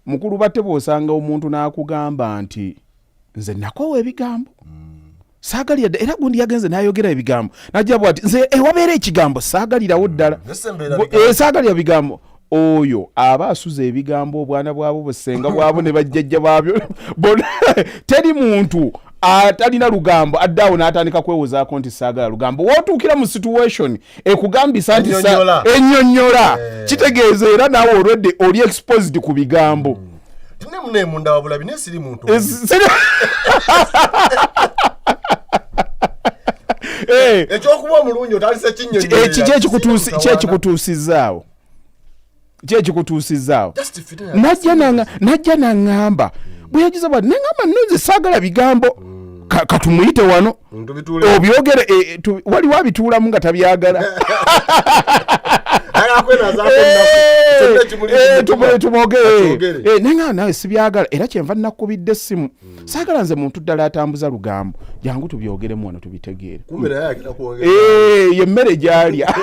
mukulu battebo osanga omuntu n'akugamba nti nze nakoowa ebigambo saagalira era gundi yagenze n'ayogera ebigambo najja bwati nze wabeera ekigambo saagalirawo ddala saagalira bigambo oyo aba asuza ebigambo obwana bwabo busenga bwabo ne bajjajja baabyo teri muntu atalina lugambo addaawo n'atandika kwewozaako nti saagala lugambo wootuukira mu situation ekugambisa nti ennyonnyola kitegeeza era naawe olwedde oli exposed ku bigambo ekyokuba omulungi otandise kyekikutuusizaawo najja naŋŋamba bwe yagiza bwati naŋŋamba nnoze saagala bigambo katumuyite wano obyogere waliwo abituulamu nga tabyagala naŋŋamba nawe sibyagala era kyenva nakubidde essimu saagala nze muntu ddala atambuza lugambo jangu tubyogeremu wano tubitegeere yemmere gyalya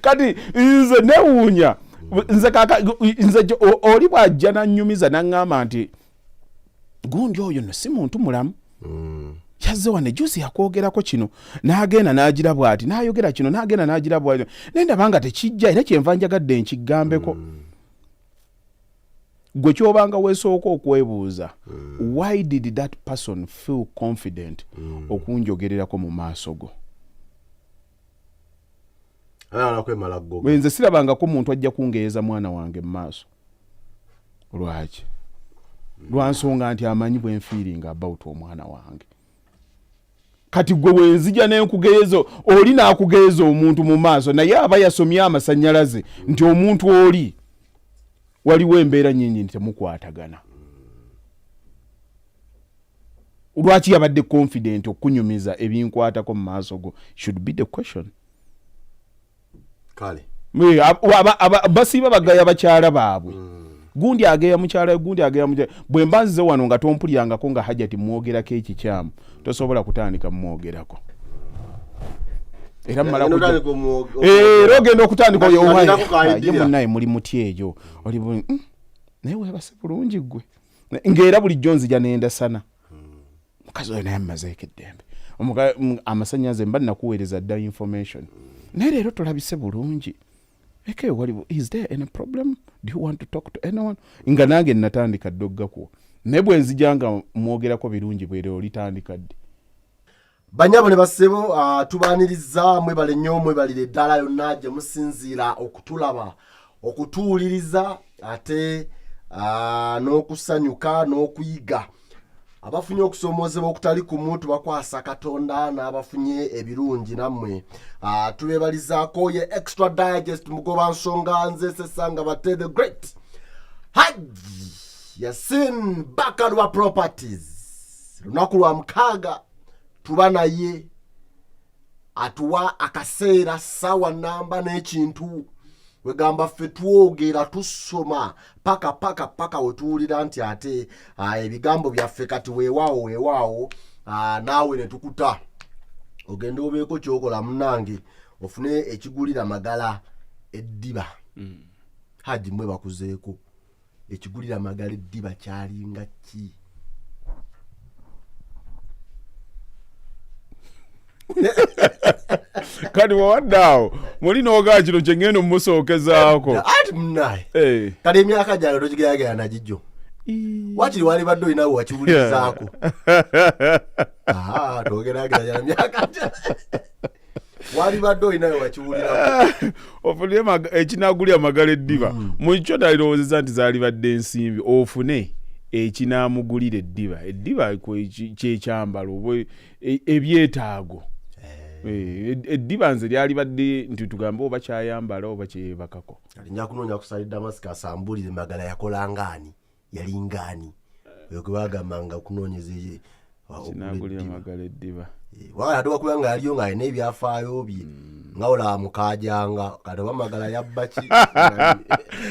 kati nze newuunya nze oli bw'ajja nannyumiza naŋŋamba nti gundi oyo no si muntu mulamu yazze wano ejuzi yakwogerako kino n'agenda n'agira bw'ati n'ayogera kino n'agenda n'agira bw'ati naye ndaba nga tekijja era kyenva njagadde nkigambeko gwe kyobanga weesooka okwebuuza why did that person feel confident okunjogererako mu maaso go nze sirabangako muntu ajja kungeeza mwana wange mu maaso lwaki lwansonga nti amanyi bwe nfiiringa about omwana wange kati gwe wenzija n'enkugeezo oli n'akugeeza omuntu mu maaso naye aba yasomye amasannyalaze nti omuntu oli waliwo embeera nnyingi nti temukwatagana lwaki yabadde confident okunyumiza ebinkwatako mu maaso go should be the question kale basiiba bagaya bakyala baabwe gundi ageya mukyala gundi ageya mukyala bwe mbanzize wano nga tompulyangako nga hajati mwogerako ekikyamu tosobola kutandika mwogerako era mmala ogenda okutandika ye munnaye muli muti eyo oli naye webase bulungi gwe ng'era bulijjo nzija nendasana mukazi oyo naye mmazeeko eddembe amasannyalaze mba nakuweereza dda information naye leero tolabise bulungi okay, is there any problem? Do you want to talk to anyone? Nga nange natandika ddoggako naye bwe nzijanga mwogerako birungi bwere olitandika ddi banyabo ne basebo tubaaniriza mwebale nnyo mwebalire ddala yonna gye musinziira okutulaba okutuwuliriza ate n'okusanyuka n'okuyiga abafunye okusomoozebwa okutali ku muntu bakwasa Katonda n'abafunye ebirungi nammwe tubeebalizaako ye extra digest mugoba nsonga nze Sesanga Bate the great Haji Yasin Bakalwa Properties lunaku lwa mukaaga tuba naye atuwa akaseera sawa namba n'ekintu wegamba ffe twogera tusoma paka wetuwulira nti ate ebigambo byaffe kati weewaawo naawe ne tukuta ogenda obeeko kyokola munnange ofune ekigulira magala eddiba Haji mwe bakuzeeko ekigulira magala eddiba kyalinga ki kati wawaddaawo muli noogaa kino kyengendo mumusookezaako ati munnaye kati emyaka gyange tokigeragera nagijjo wakiri wali badde olinawe wakiwulirizaako togeragera myaka wali badde olinawe wakiwulirako ofune ekinaagulya magala eddiba mukyo talirowoozeza nti zaali badde ensimbi ofune ekinaamugulira eddiba kyekyambalo ebyetaago eddiba nze lyali badde nti tugambe oba kyayambala oba kyebakako alinja kunoonya kusali Damascus asambulire magala yakola ngaani yali ngaani eyo gwe bagambanga okunoonyeza kinagulira magala eddiba wala ate wakuba nga yaliyo nga alina ebyafaayo bye nga olaba mukaajanga kati oba magala yabbaki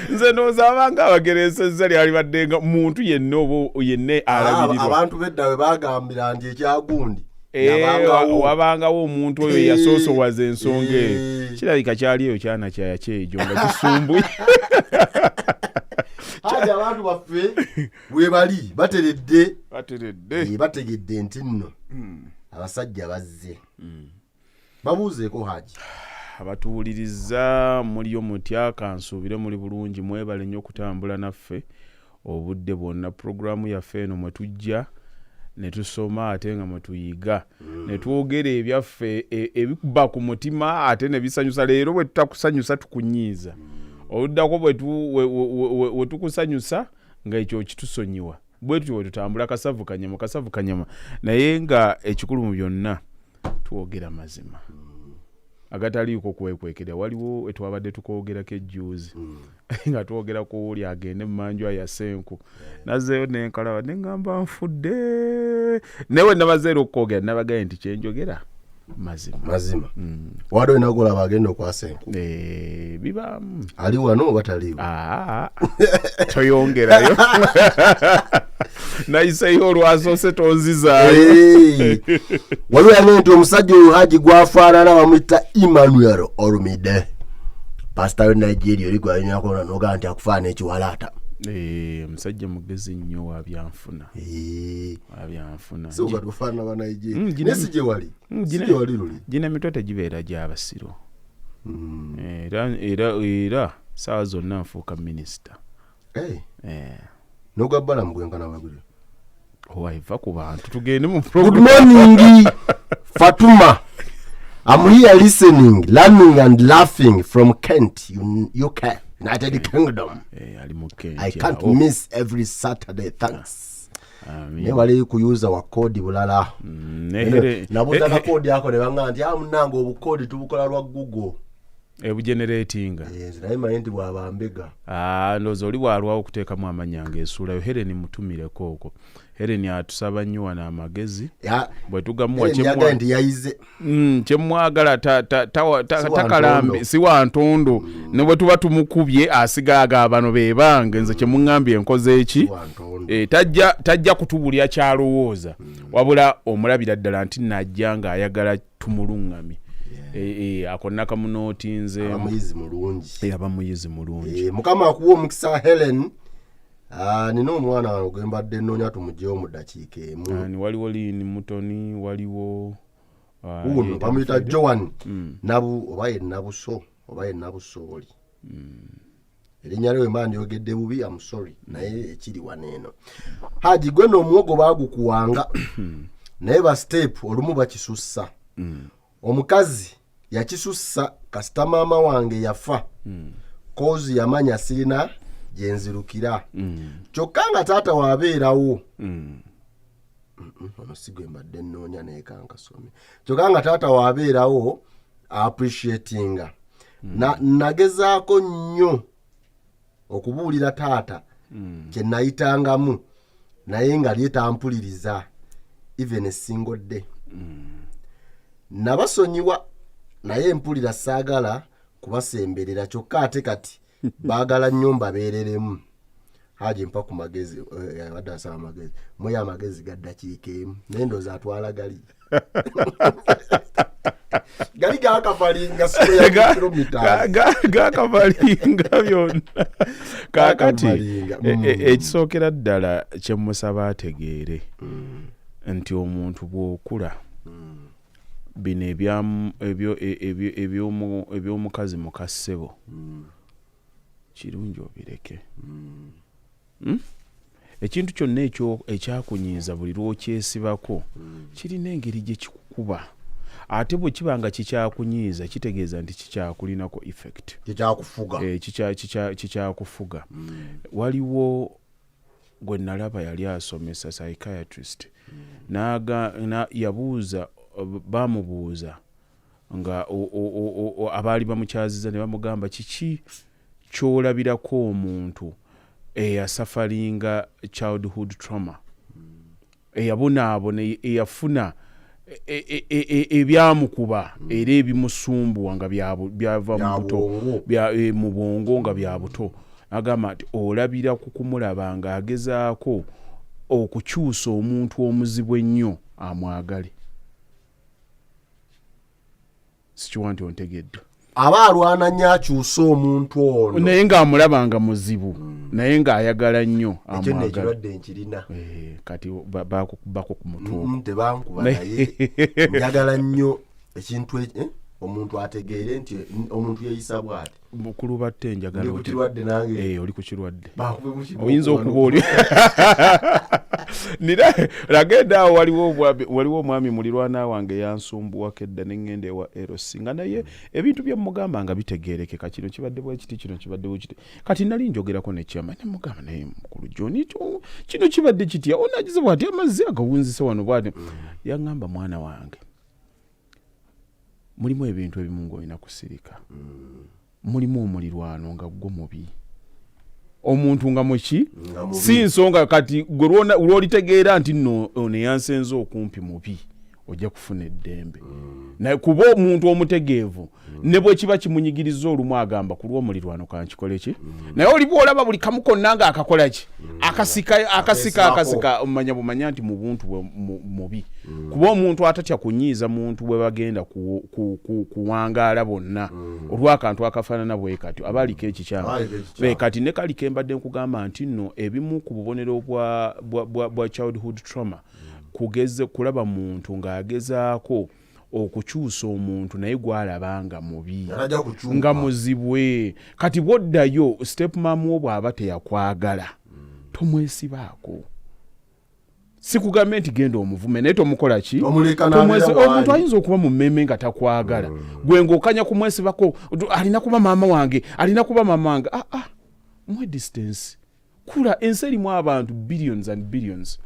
nze nozaabanga abageresezza lyali badde nga muntu yenna oba yenna alabirirwa abantu bedda we bagambira nti ekyagundi wabangawo omuntu oyo yasoosowaza ensonga eyo kirabika kyali eyo kyana kyaya kyejo nga kisumbuye bwe bali bateredde bategedde nti nno abasajja bazze babuuzeeko Haji abatuwuliriza muliyo mutya kansuubire muli bulungi mwebale nnyo okutambula naffe obudde bwonna puroguramu yaffe eno mwe tujja ne tusoma ate nga mwe tuyiga ne twogera ebyaffe ebikuba ku mutima ate ne bisanyusa leero bwe tutakusanyusa tukunyiiza oluddako bwe tukusanyusa nga ekyo kitusonyiwa bwe tutyo bwe tutambula kasavu kanyama naye nga ekikulu mu byonna twogera mazima agataliiko kwekwekerera waliwo etwabadde tukoogerako ejjuuzi nga twogera ku uli agende mu manju ya Senku nazeeyo nenkalaba neŋŋamba nfudde newe namazeero okukoogera nabagaye nti kyenjogera mazima waliwo enagolaba agenda okwa Senku biba ali wano oba taliwo toyongerayo nayiseyo olwasoose tonzizaayo waliwo yange nti omusajja oyo Haji gwafaanana bamuyita Emmanuel Olumide pasita we Nigeria oli gwalinyako noga nti akufaana ekiwalaata omusajja mugezi nnyo wabyanfuna so gatufaana ba Nigeria nesi gye wali gye wali luli gina mitwe tegibeera gy'abasiro era saawa zonna nfuuka minisita nogabbala mugwenkana waguli owaiva ku bantu tugende mu good morning Fatuma. I'm here listening, learning and laughing from Kent, UK, United Kingdom. I can't miss every Saturday. Thanks. Nebali kuyuza wakodi bulala. Nabuza kakodi yako ne banga nti amunanga obukodi tubukola lwa Google. Ebugeneratinga. Yes, naye mayindi bwabambega. Ndozo oli walwa okuteekamu amanyanga esula yo Helen mutumireko okwo. Helen atusaba nnyo wana amagezi. Bwe tugamuwa kyemwagala takalambi si wa ntondo ne bwe tuba tumukubye asigaaga bano bebange nze kyemuŋŋambye enkoze eki tajja kutubulya kyalowooza wabula omulabira ddala nti najja nga ayagala tumuluŋŋamye. Akonna kamunootinze abamuyizi mulungi mukama akuwa omukisa Helen. Nino omwana ogembadde nnoonya tumugyewo mu ddakiika emu. Ni waliwo Lini Mutoni waliwo uno bamuyita Joan nabu oba ye nabuso oli erinnya lyo mba ndyogedde bubi I'm sorry naye ekiri waneeno Haji gwe n'omuwogo baagukuwanga naye ba step olumu bakisussa omukazi yakisussa kasita maama wange yafa kozi yamanya sirina gyenzirukira kyokka nga taata waabeerawo ono sigwe mbadde nnoonya naye kankasome kyokka nga taata waabeerawo appreciatinga nagezaako nnyo okubuulira taata kye nayitangamu naye nga lyetampuliriza even a single day nabasonyiwa naye mpulira saagala kubasemberera kyokka ate kati baagala nnyo mbabeereremu Haji mpa ku magezi abadde asaba amagezi mwe amagezi gaddakiika emu naye ndooza atwala gali gakafalinga gakafalinga byonna kaakati ekisookera ddala kyemusaba ategeere nti omuntu bw'okula bino ebyomukazi muka ssebo kirungi obireke. Ekintu kyonna ekyakunyiiza buli lw'okyesibako kirina engeri gye kikukuba ate bwe kiba nga kikyakunyiiza kitegeeza nti kikyakulinako effect kikyakufuga. Waliwo gwe nalaba yali asomesa psychiatrist yabuuza bamubuuza nga abaali bamukyaziza ne bamugamba kiki kyolabirako omuntu eyasafalinga childhood trauma eyabonaabona eyafuna ebyamukuba era ebimusumbuwa nga byava mu bwongo nga bya buto agamba nti olabira ku kumulaba nga agezaako okukyusa omuntu omuzibu ennyo amwagale. Sikiwa nti ontegedde aba alwana nnyo akyusa omuntu ono naye ng'amulaba nga muzibu naye ng'ayagala nnyo ekyo nekirwadde nkirina kati bakubako ku mutuuko tebankuba naye njagala nnyo ekintu omuntu ategeere nti omuntu yeeyisa bw'ati kulubatte njagala kirwadde nange oli ku kirwadde oyinza okuba oli lagenda awo waliwo omwami mulirwana wange yansumbuwako edda neŋŋenda ewa eros nga naye ebintu byemugamba nga bitegeerekeka kino kibadde bwekiti kino kibadde bwekiti kati nali njogerako nekyama nemugamba naye mukulu joni kino kibadde kitya onagize bwati amazzi agawunzise wano bwati yaŋŋamba mwana wange mulimu ebintu ebimu ng'olina kusirika mulimu omulirwano nga gwo mubi omuntu nga muki si nsonga kati gwe lwolitegeera nti nno ono yansenze okumpi mubi ojja kufuna eddembe naye kuba omuntu omutegeevu ne bwe kiba kimunyigiriza olumu agamba ku lw'omulirwano kankikole ki naye oli bw'olaba buli kamu konna nga akakola ki akasika omanya bumanya nti mu buntu mubi kuba omuntu atatya kunyiiza muntu bwe bagenda kuwangaala bonna olw'akantu akafaanana bwe kati aba aliko ekikyamu kati ne kali kembadde nkugamba nti nno ebimu ku bubonero bwa childhood trauma kugeze kulaba muntu ng'agezaako okukyusa omuntu naye gwalaba nga mubi nga muzibwe kati bwoddayo stepmam wo bw'aba teyakwagala tomwesibaako sikugambye nti genda omuvume naye tomukola ki omuntu ayinza okuba mu mmemme nga takwagala gwe ng'okanya kumwesibako alina kuba maama wange mwe distance kula ensi erimu abantu billions and billions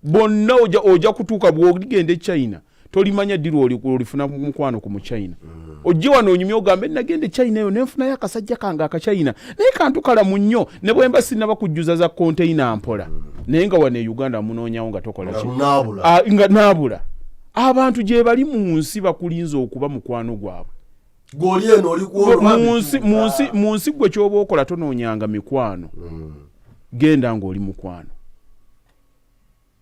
bonna ojja kutuuka bw'ogenda e China tolimanya ddiru olifuna mukwano ku mu China ojje wano onyumye ogambe nagenda e China eyo nenfunayo akasajja kange akachina naye kantu kalamu nnyo ne bwemba sinaba kujjuza za container mpola naye nga wano e Uganda munoonyawo nga tokola ki nga naabula abantu gye bali mu nsi bakulinza okuba mukwano gwabwe mu nsi gwe ky'oba okola tonoonyanga mikwano genda ng'oli mukwano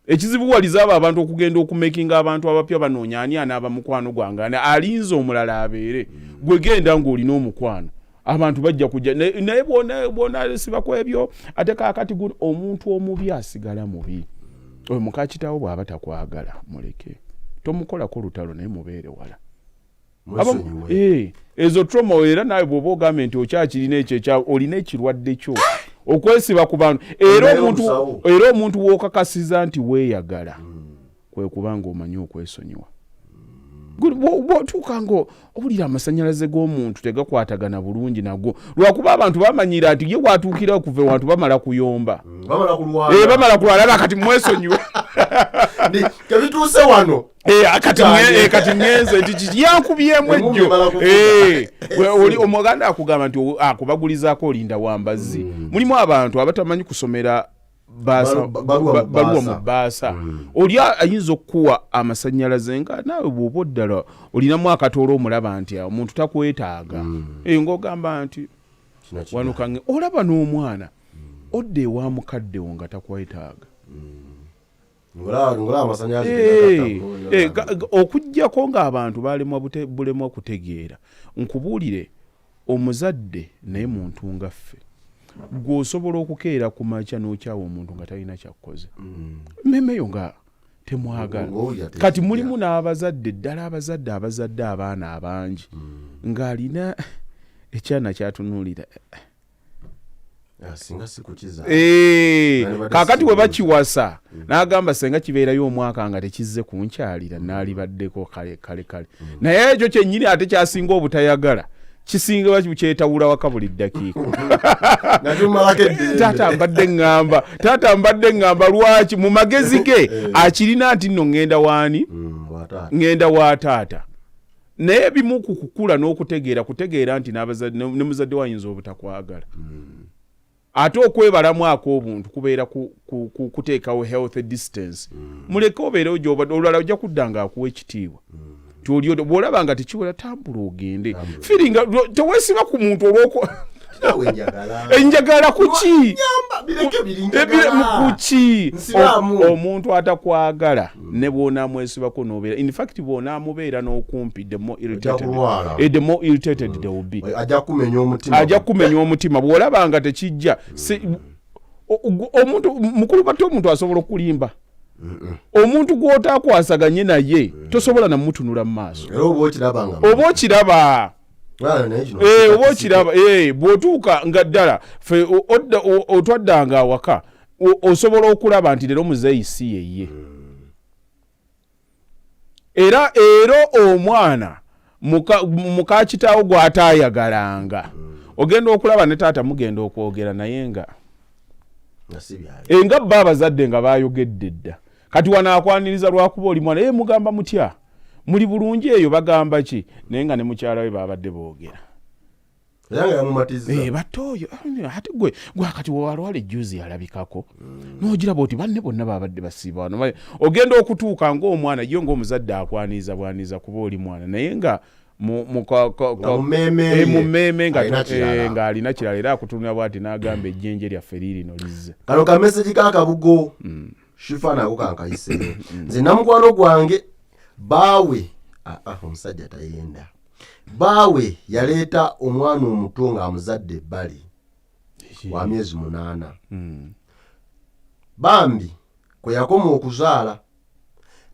ekizibu waliza abantu okugenda okumakinga abantu abapya banoonya ani anaaba mukwano gwange alinza omulala abeere gwe genda ng'olina omukwano abantu bajja kujja naye bwona sibako ebyo ate kaakati omuntu omubi asigala mubi oyo mukakitawo bw'aba takwagala muleke tomukolako lutalo naye mubeere wala ezo trauma era nawe bw'oba ogambe nti okyakirina ekyo olina ekirwadde kyo okwesiba ku bantu era omuntu w'okakasiza nti weeyagala kwe kubanga omanyi okwesonyiwa bw'otuuka ngo owulira amasannyalaze g'omuntu tegakwatagana bulungi nagwo lwakuba abantu bamanyira nti ye bwatuukira okuva ewantu bamala kuyomba bamala kulwala kati mwesonyiwe kebituuse wano kati ngenze nti yankubyemu ejjo oli omuganda akugamba nti akubagulizaako olinda wambazzi mulimu abantu abatamanyi kusomera baluwa mu bbaasa oli ayinza okukuwa amasannyalaze nga naawe bw'oba oddala olinamu akatoola omulaba nti omuntu takwetaaga ng'ogamba nti wano kange olaba n'omwana odda ewa mukaddewo nga takwetaaga okujjako ng'abantu bulemwa kutegeera nkubuulire omuzadde naye muntu nga ffe gw'osobola okukeera ku makya n'okyawa omuntu nga talina kyakkoze mmemeyo nga temwagala kati mulimu n'abazadde ddala abazadde abaana abangi ng'alina ekyana kyatunuulira kaakati we bakiwasa n'agamba senga kibeerayo omwaka nga tekizze kunkyalira n'alibaddeko kale naye ekyo kyennyini ate kyasinga obutayagala kisinga kyetawula waka buli ddakiika taata mbadde ŋŋamba lwaki mu magezi ge akirina nti nno ŋŋenda waani ŋŋenda wa taata naye bimu ku kukula n'okutegeera nti ne muzadde wayinza obutakwagala ate okwebalamu ak'obuntu kubeera kuteekawo health distance muleke obeerewo gy'olala ojja kudda nga akuwa ekitiibwa bw'olaba nga tekiwera tambula ogende firinga teweesiba ku muntu kitawe njagala enjagala kuki nyamba bireke birinjagala kuki Nsiramu. omuntu atakwagala ne bw'onaamwesibako n'obeera in fact bw'onaamubeera n'okumpi the more irritated they will be ajja kumenya omutima bw'olaba nga tekijja omuntu mukulu bato omuntu asobola okulimba omuntu gw'otaakwasaganye naye tosobola namutunula mu maaso oba okiraba bw'otuuka nga ddala ffe otwaddanga awaka osobola okulaba nti leero muzeeyi si yeye era omwana muka kitaawo gw'ataayagalanga ogenda okulaba ne taata mugenda okwogera naye nga bba abazadde nga baayogedde dda kati wanaakwaniriza lwakuba oli mwana mugamba mutya muli bulungi eyo bagamba ki naye nga ne mukyala we babadde boogera batooyo ate gwe kati walwala ejjuzi yalabikako n'ogiraba oti banne bonna babadde basiiba wano ogenda okutuuka ng'omwana yo ng'omuzadde akwaniriza bwaniza kuba oli mwana naye nga mumeme ng'alina kirala era akutunula bw'ati n'agamba ejjenje lyaffe liirino lizze kano kamesegi kakabugo shifa nako kankayiseyo nze namukwano gwange baawe omusajja tayenda baawe yaleeta omwana omuto ng'amuzadde ebbali wa myezi 8 bambi kwe yakoma okuzaala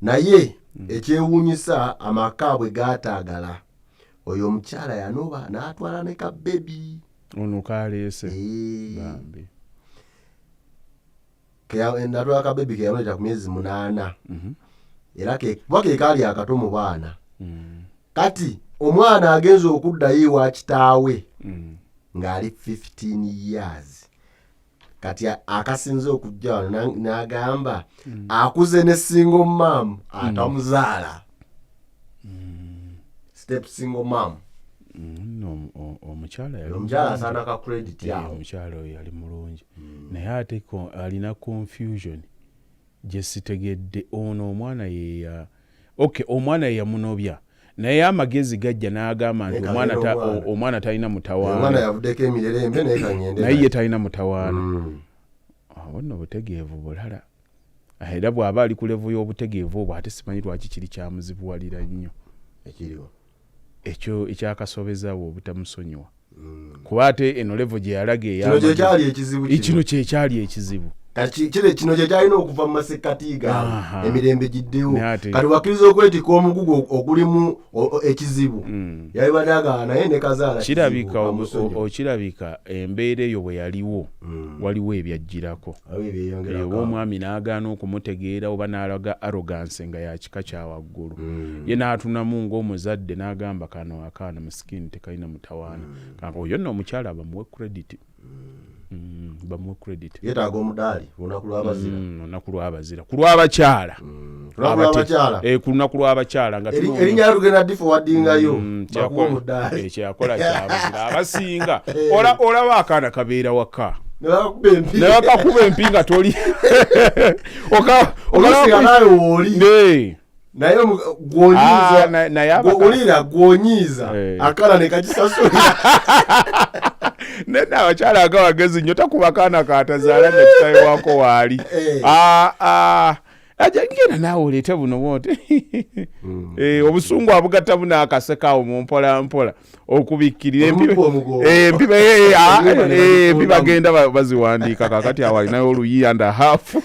naye ekyewuunyisa amaka bwe gaataagala oyo omukyala yanoba n'atwala ne kabebi ono kaleese bambi natwala kabebi ke yamuleta ku myezi 8 era ke kaali akato mu baana kati omwana agenza okuddayo ewa kitaawe ng'ali 15 years kati akasinze okujja wano n'agamba akuze ne single mom atamuzaala step single mom omukyala asaana ka credit yawo omukyala oyo yali mulungi naye ate alina confusion gye sitegedde ono omwana omwana ye yamunobya naye amagezi gajja n'agamba nti omwana talina mutawaana naye ye talina mutawaana awo nno butegeevu bulala era bw'aba ali ku levu y'obutegeevu obwo ate simanyi lwaki kiri kyamuzibuwalira nnyo ekyo ekyakasobezaawo obutamusonyiwa kuba ate eno levu gye yalaga kino kyekyali ekizibu kino kyekyalina okuva mu masekkati gaabwe emirembe giddewo kati wakkiriza okwetika omugugu ogulimu ekizibu yalibadaga naye ne kazaala okirabika embeera eyo bwe yaliwo waliwo ebyajjirako oba omwami n'agaana okumutegeera oba n'alaga arrogance nga yakika kya waggulu ye n'atunamu ng'omuzadde n'agamba kano akaana musikini tekalina mutawaana oyo nno omukyala bamuwe credit bamuwe credit yetaaga omudaali olunaku lw'abazira ku lw'abakyala ku lunaku lw'abakyala nga erinnya lugenda difowadingayo ekyakola kyabazira abasinga olaba akaana kabeera waka ne bakakuba empi nga toli naye gwonyiza gwonyiza akala ne kakisasulira nena abakyala agawagezi nnyo takuba kaana kaatazaala nga kitawe waako waali ngenda naawe oleete buno bwote obusungu abugatta buno akasekaawo mu mpola mpola okubikkirira empi bagenda baziwandiika kakati awo alinayo oluyi and a half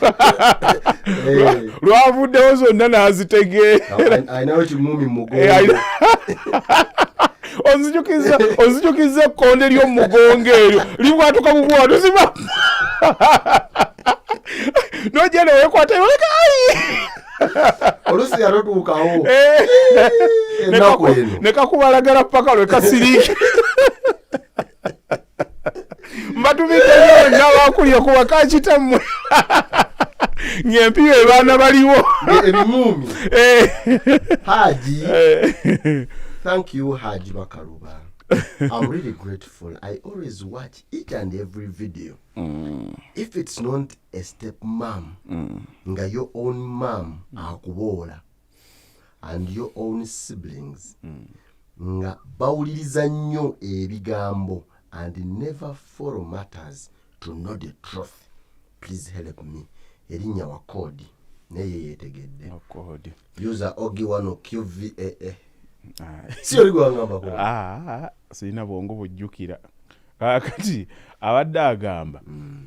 lwavuddewo zonna n'azitegeera onzijukiza ekkonde ly'omugongo eryo libwatuka bubwatuzima nojja newekwata olusi yatotuukawo nekakubalagala paka lwekasiriike mbatumiddeyo nabakulya kuba kakitammwe ng'empiwa ebaana baliwo ebimuumi Haji. Thank you, Haji Bakaruba. I'm really grateful. I always watch each and every video. If it's not a stepmom, nga your own mom akubola, and your own siblings, nga bawuliriza nnyo ebigambo and never follow matters to know the truth. Please help me. Erinnya wa code naye yetegedde. Code. User OG1 QVAA. Si oli gwangamba ko. Sina bwongo bujjukira. Kati abadde agamba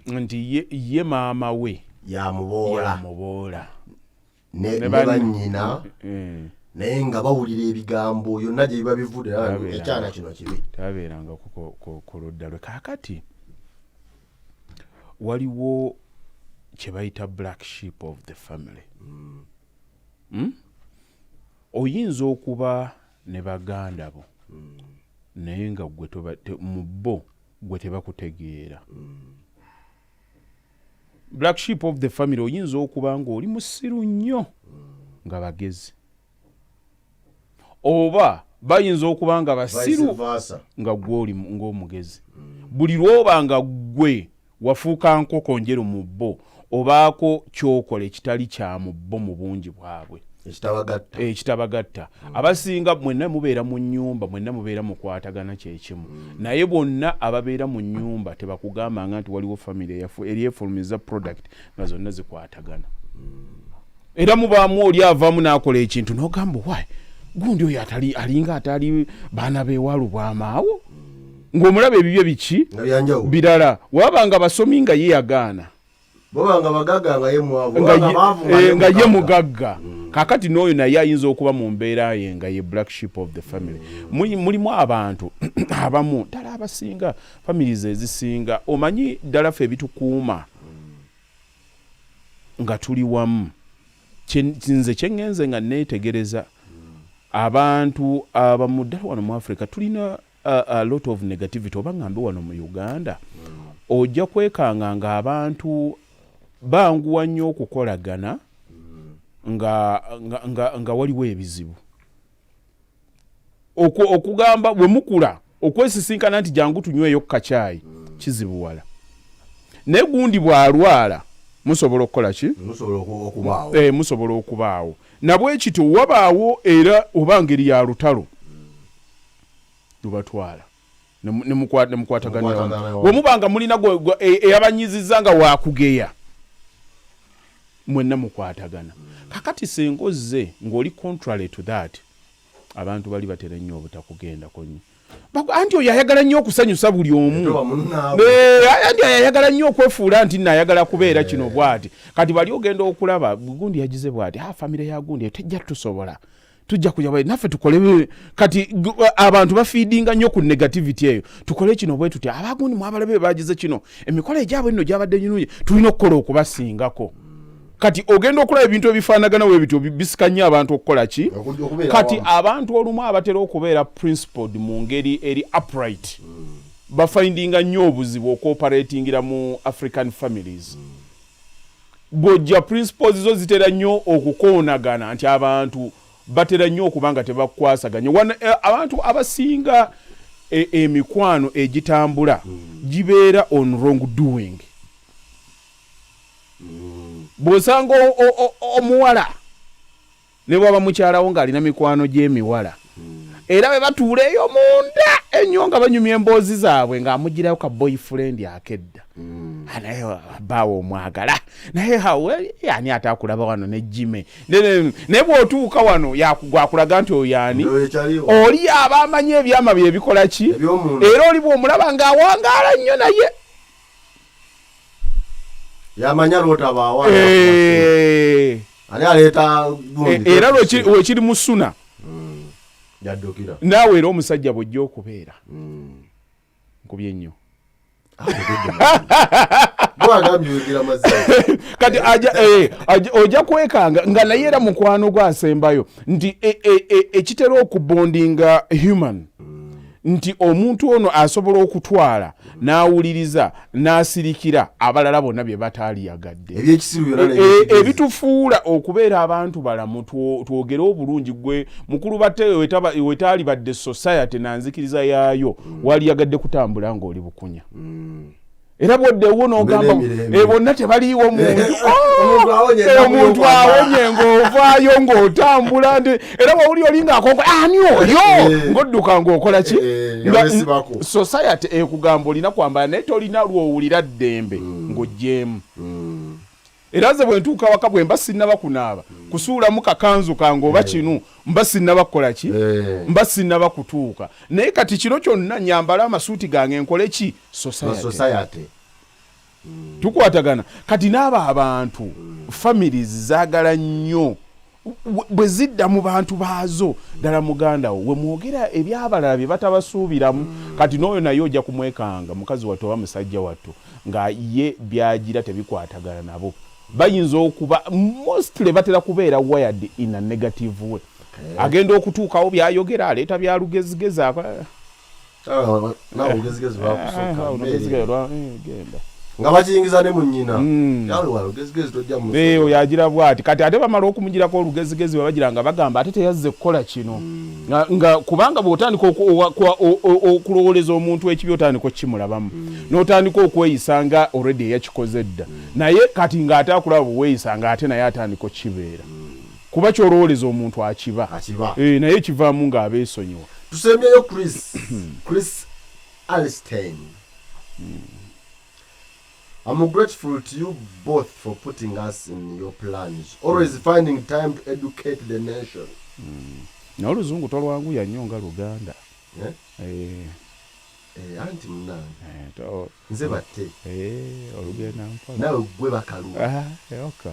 nti ye maama we yamubola. Ne bannyina. Naye nga bawulira ebigambo yonna gye biba bivudde ekyana kino kibi. Tabeeranga ku ludda lwe. Kaakati waliwo kye bayita black sheep of the family. Oyinza okuba ne baganda bo naye nga mu bo gwe tebakutegeera. Black sheep of the family oyinza okuba ng'oli musiru nnyo nga bagezi, oba bayinza okuba nga basiru nga gwe oli ng'omugezi. Buli lwoba nga gwe wafuuka nkoko njeru mu bo obaako kyokola ekitali kya mu bo mu bungi bwabwe ekitabagatta. Abasinga mwenna mubeera mu nnyumba, mwenna mubeera mukwatagana kyekimu, naye bonna ababeera mu nnyumba tebakugamba nga nti waliwo famire eryefulumiza product nga zonna zikwatagana. Era mubaamu oli avaamu n'akola ekintu n'ogamba wayi gundi oyo alinga atali baana beewalu bwamaawo ng'omulaba ebibyo biki birala. Wabanga basomi nga ye yagaana nga ye mugagga. Kakati n'oyo naye ayinza okuba mu mbeera ye nga ye black sheep of the family. Mulimu abantu abamu ddala abasinga families ezisinga omanyi ddala ffe ebitukuuma nga tuli wamu. Nze kyengenze nga neetegereza abantu abamu ddala wano mu Africa tulina a lot of negativity. Oba ngambe wano mu Uganda ojja kwekanga nga abantu banguwa nnyo okukolagana nga waliwo ebizibu. Okugamba bwe mukula okwesisinkana nti jangu tunyweyo kacaayi kizibuwala. Naye gundi bw'alwala musobola okukola ki? Musobola okubaawo. Nabwe ekito wabaawo era oba ngeri ya lutalo lubatwala nemukwataganira. Bwe mubanga mulina eyabanyiziza nga wakugeya mwenna mukwatagana. Kakati sengozze ng'oli contrary to that, abantu bali batera nnyo obutakugenda nnyo. Anti oyo ayagala nnyo okusanyusa buli omu. Anti ayagala nnyo okwefuula nti nayagala kubeera kino bw'ati. Kati bali ogenda okulaba gundi yagize bw'ati famire ya gundi tejja tusobola. Tujja kujja bwe naffe tukole. Kati abantu bafiidinga nnyo ku negativity eyo. Tukole kino bwe tuti abagundi mwabalabe bagize kino emikola egyabwe nno gyabadde nyinunye tulina okukola okubasingako. Kati ogenda okulaba ebintu ebifaanagana we bityo bisikanya abantu okukola ki? Kati abantu olumu abatera okubeera principled mu ngeri eri upright bafindinga nnyo obuzibu okoperatingira mu African families. Bw'ojja principles zo zitera nnyo okukoonagana nti abantu batera nnyo okubanga tebakwasaganya. Abantu abasinga emikwano egitambula gibeera on wrong doing. Bw'osanga omuwala ne bwaba mukyalawo ng'alina mikwano gy'emiwala era bwe batuula eyo munda ennyo nga banyumya emboozi zaabwe ng'amugirayo ka boyfriend akedda. Naye baawo omwagala naye yani atakulaba wano ne Jime naye bw'otuuka wano gwakulaga nti oyo ani oli aba amanyi ebyama bye bikola ki era oli bw'omulaba ng'awangaala nnyo naye yamanya lwotabawa ani aleeta gundi era wekiri musuna yaddukira naawe era omusajja bw'ojja okubeera nkubye nnyo kati ojja kwekanga nga naye era mukwano gwasembayo nti ekitera okubondinga human nti omuntu ono asobola okutwala n'awuliriza n'asirikira abalala bonna bye bataaliyagadde ebitufuula okubeera abantu balamu. Twogere obulungi gwe mukulu batte wetaali badde society nanzikiriza yaayo waliyagadde kutambula ng'oli bukunya. era bwoddewo n'ogamba bonna tebaliiwo omuntu awonye ng'ovaayo ng'otambula era bw'oli oli ng'akonga ani oyo ng'odduka ng'okola ki society ekugamba olina kwambala naye tolina lw'owulira ddembe ng'oggyemu era nze bwe ntuuka waka bwe mba sinnaba kunaaba kusuulamu kakanzu kange oba kinu mba sinnaba kukola ki mba sinnaba kutuuka naye kati kino kyonna nyambala amasuuti gange nkole ki society tukwatagana kati n'abo abantu families zaagala nnyo bwe zidda mu bantu baazo ddala muganda wo we mwogera ebyabalala bye batabasuubiramu kati n'oyo naye ojja kumwekanga mukazi wattu oba musajja wattu nga ye byagira tebikwatagana nabo bayinza okuba mostly batera kubeera wired in a negative way agenda okutuukawo byayogera aleeta byalugezigezi nga bakiyingiza ne mu nnyina yawe walugezigezi tojja mu oyo yagira bwati kati ate bamala okumugirako olugezigezi bwe bagira nga bagamba ate teyazze kukola kino nga kubanga bw'otandika okulowoleza omuntu ekibi otandika okukimulabamu n'otandika okweyisa nga already eyakikoze dda naye kati ng'ate akulaba bweweeyisa nga ate naye atandika okukibeera kuba kyolowoleza omuntu akiba naye ekivaamu ng'abeesonyiwa tusembyeyo Chris Alistein. I'm grateful to you both for putting us in your plans, always finding time to educate the nation. N'oluzungu tolwanguya nnyo nga Luganda. Anti munange. Nze batte. Olugenda mpola. Nawe gwe bakalu. Okay.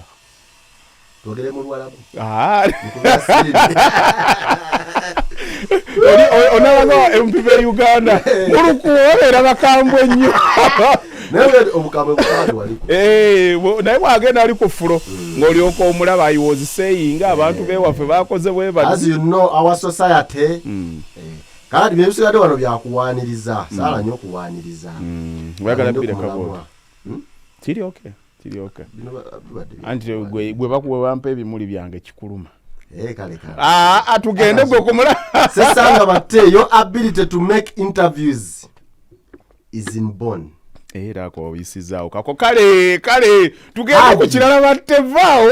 Togere mu Lwalabu. Onabaga empibe Uganda. Mulukuwera bakambwe nnyo. Naye obukambwe bukali waliko. Naye bwagenda ali ku fulo ng'olyoka omulaba I was saying abantu bewaffe bakoze bwe bali. As you know our society kandi byebisigade wano byakuwaaniriza saala nnyo okuwaaniriza. Wagala bireka bwo. Kiri okay. Anti gwe bakuwe bampa ebimuli byange kikuluma. Kale. Atugende gwe kumula. Sesanga batte your ability to make interviews is inborn. Era ko bisizaawo kako kale tugende ku kirala battevaawo.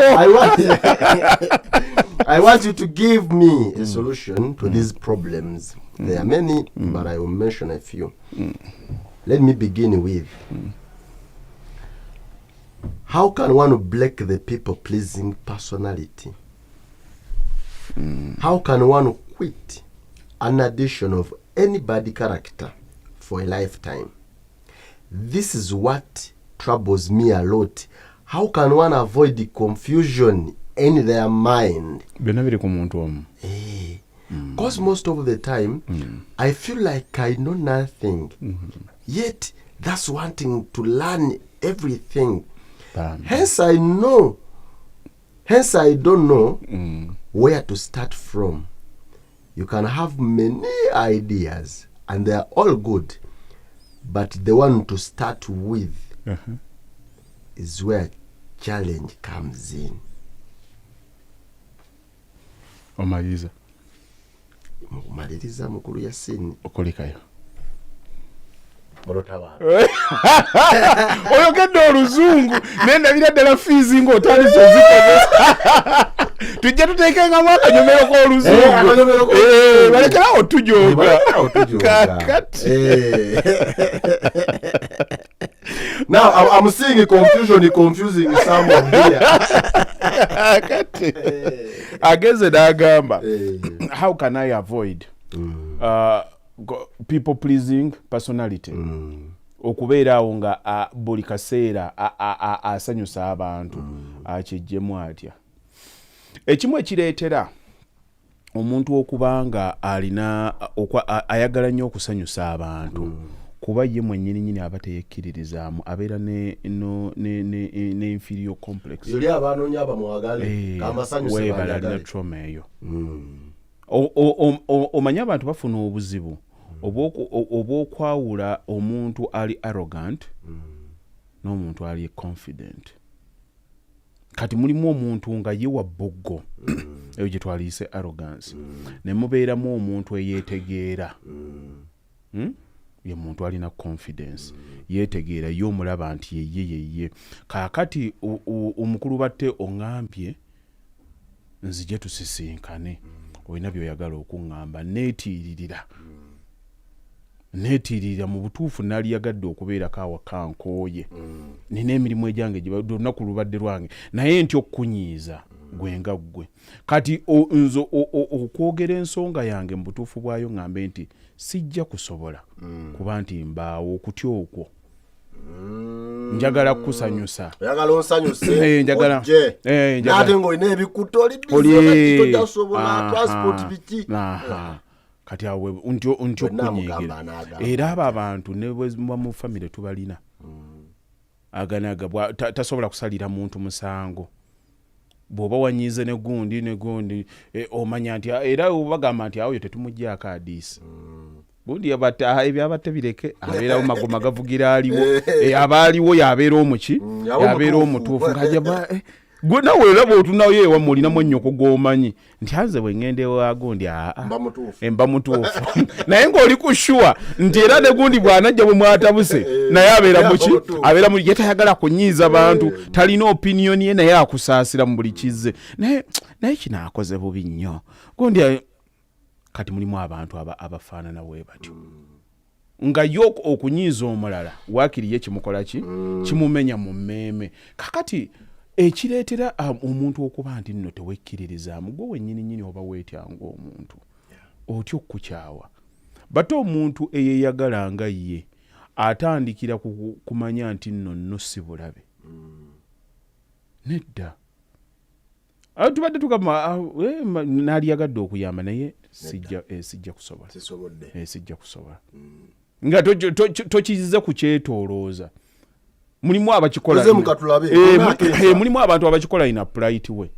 I want you to give me a solution to these problems. There are many, but I will mention a few. Let me begin with how can one break the people-pleasing personality? How can one quit an addition of any bad character for a lifetime? This is what troubles me a lot. How can one avoid the confusion in their mind? Because most of the time, I feel like I know nothing. Yet, that's wanting to learn everything. Hence, I don't know where to start from. You can have many ideas, and they are all good. But the one to start with is where challenge comes in. Omaliriza mukulu Yasin. Okolekayo. Oyogedde oluzungu nendabira ddala fiizi ng'otandise ozikobesa tujja tuteekengamu akanyomero k'oluzungu balekerawo tujooga kakati. Now I'm seeing confusion confusing someone here. Kati ageze n'agamba how can I avoid people pleasing personality okubeeraawo nga buli kaseera asanyusa abantu akijjemu atya. Ekimu ekireetera omuntu okuba nga alina ayagala nnyo okusanyusa abantu kuba ye mwennyini aba teyekkiririzaamu abeera ne inferior complex. Yoli abanoonya abamwagale kamasanyuse balina trauma eyo. Omanya abantu bafuna obuzibu obw'okwawula omuntu ali arrogant n'omuntu ali confident. Kati mulimu omuntu nga ye wa boggo eyo gye twaliise arrogance ne mubeeramu omuntu eyeetegeera ye muntu alina confidence yetegeera ye omulaba nti yeye kaakati omukulu batte oŋŋambye nzije tusisinkane olina byoyagala okuŋŋamba neetiiririra mu butuufu nali yagadde okubeerako awaka nkooye nina emirimu egyange olunaku lubadde lwange naye nti okkunyiiza gwenga ggwe kati nze okwogera ensonga yange mu butuufu bwayo ŋŋambe nti sijja kusobola kuba nti mbaawo okutya okwo njagala kusanyusa oyagala onsanyuse ate ng'olina ebikuta oli tojasobola transport biki kati awe ntyo okunyiigira era abo abantu ne bwe mu famire tubalina aganaga tasobola kusalira muntu musango bw'oba wanyiize ne gundi omanya nti era bagamba nti awo tetumuggyako adiisi gundi ebyabatte bireke abeerawo magoma gavugira aliwo abaaliwo yabeera omuki yabeera omutuufu gwe nawe olaba otunayo ewamu olinamu ennyoko gw'omanyi nti anze bwe ŋŋenda ewa gundi mba mutuufu naye ng'oli ku shuwa nti era ne gundi bw'anajja bwe mwatabuse naye abeera muki abeera ye tayagala kunyiiza bantu talina opiniyoni ye naye akusaasira mu buli kizze naye kino akoze bubi nnyo gundi kati mulimu abantu abafaanana bwe batyo nga yo okunyiiza omulala waakiri ye kimukola ki kimumenya mu mmeeme kakati ekireetera omuntu okuba nti nno tewekkiririzaamu gwe wennyini oba weetyanga omuntu otya okukyawa bate omuntu eyeyagala nga ye atandikira kumanya nti nno si bulabe nedda tubadde tugamba naali yagadde okuyamba naye sijja kusobola nga tokizize ku kyetoolooza mulimu abakikola mulimu abantu abakikola ina polite way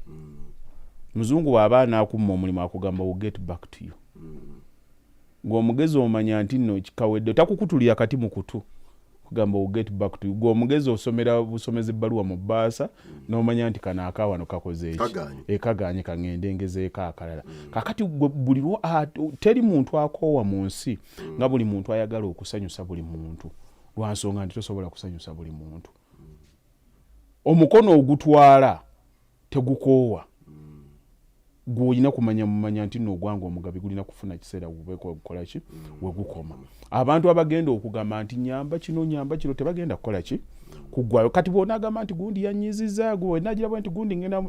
muzungu bw'aba anaakuma omulimu akugamba will get back to you ng'omugezi omanya nti nno kikawedde takukutulira kati mu kutu kugamba will get back to you ng'omugezi osomera busomezi bbaluwa mu bbaasa n'omanya nti kano akaawano kakoze eki kaganye kaŋŋende ngezeeko akalala kakati buli teri muntu akoowa mu nsi nga buli muntu ayagala okusanyusa buli muntu lwansonga nti tosobola kusanyusa buli muntu omukono ogutwala tegukoowa gw'olina kumanya nti nno ogwanga omugabi gulina kufuna kiseera kukola ki we gukoma abantu abagenda okugamba nti nyamba kino tebagenda kukola ki kuggwayo kati bw'onaagamba nti gundi yanyiiziza gwe nagira bwe nti gundi ngenda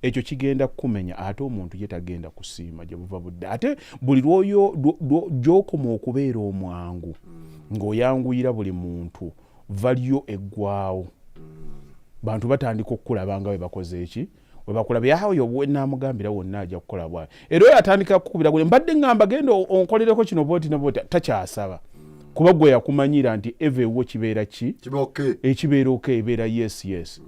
ekyo kigenda kukumenya ate omuntu ye tagenda kusiima gye buva budde ate buli lwoyo gy'okoma okubeera omwangu ng'oyanguyira buli muntu valyo eggwawo bantu batandika okukulaba nga we bakoze eki we bakulaba ayo bwe naamugambira wonna ajja kukola bwayo era oyo atandika kukubira gwe mbadde ngamba genda onkolereko kino booti ne booti takyasaba kuba gwe yakumanyira nti evewo kibeera ki ekibeera oke ebeera yes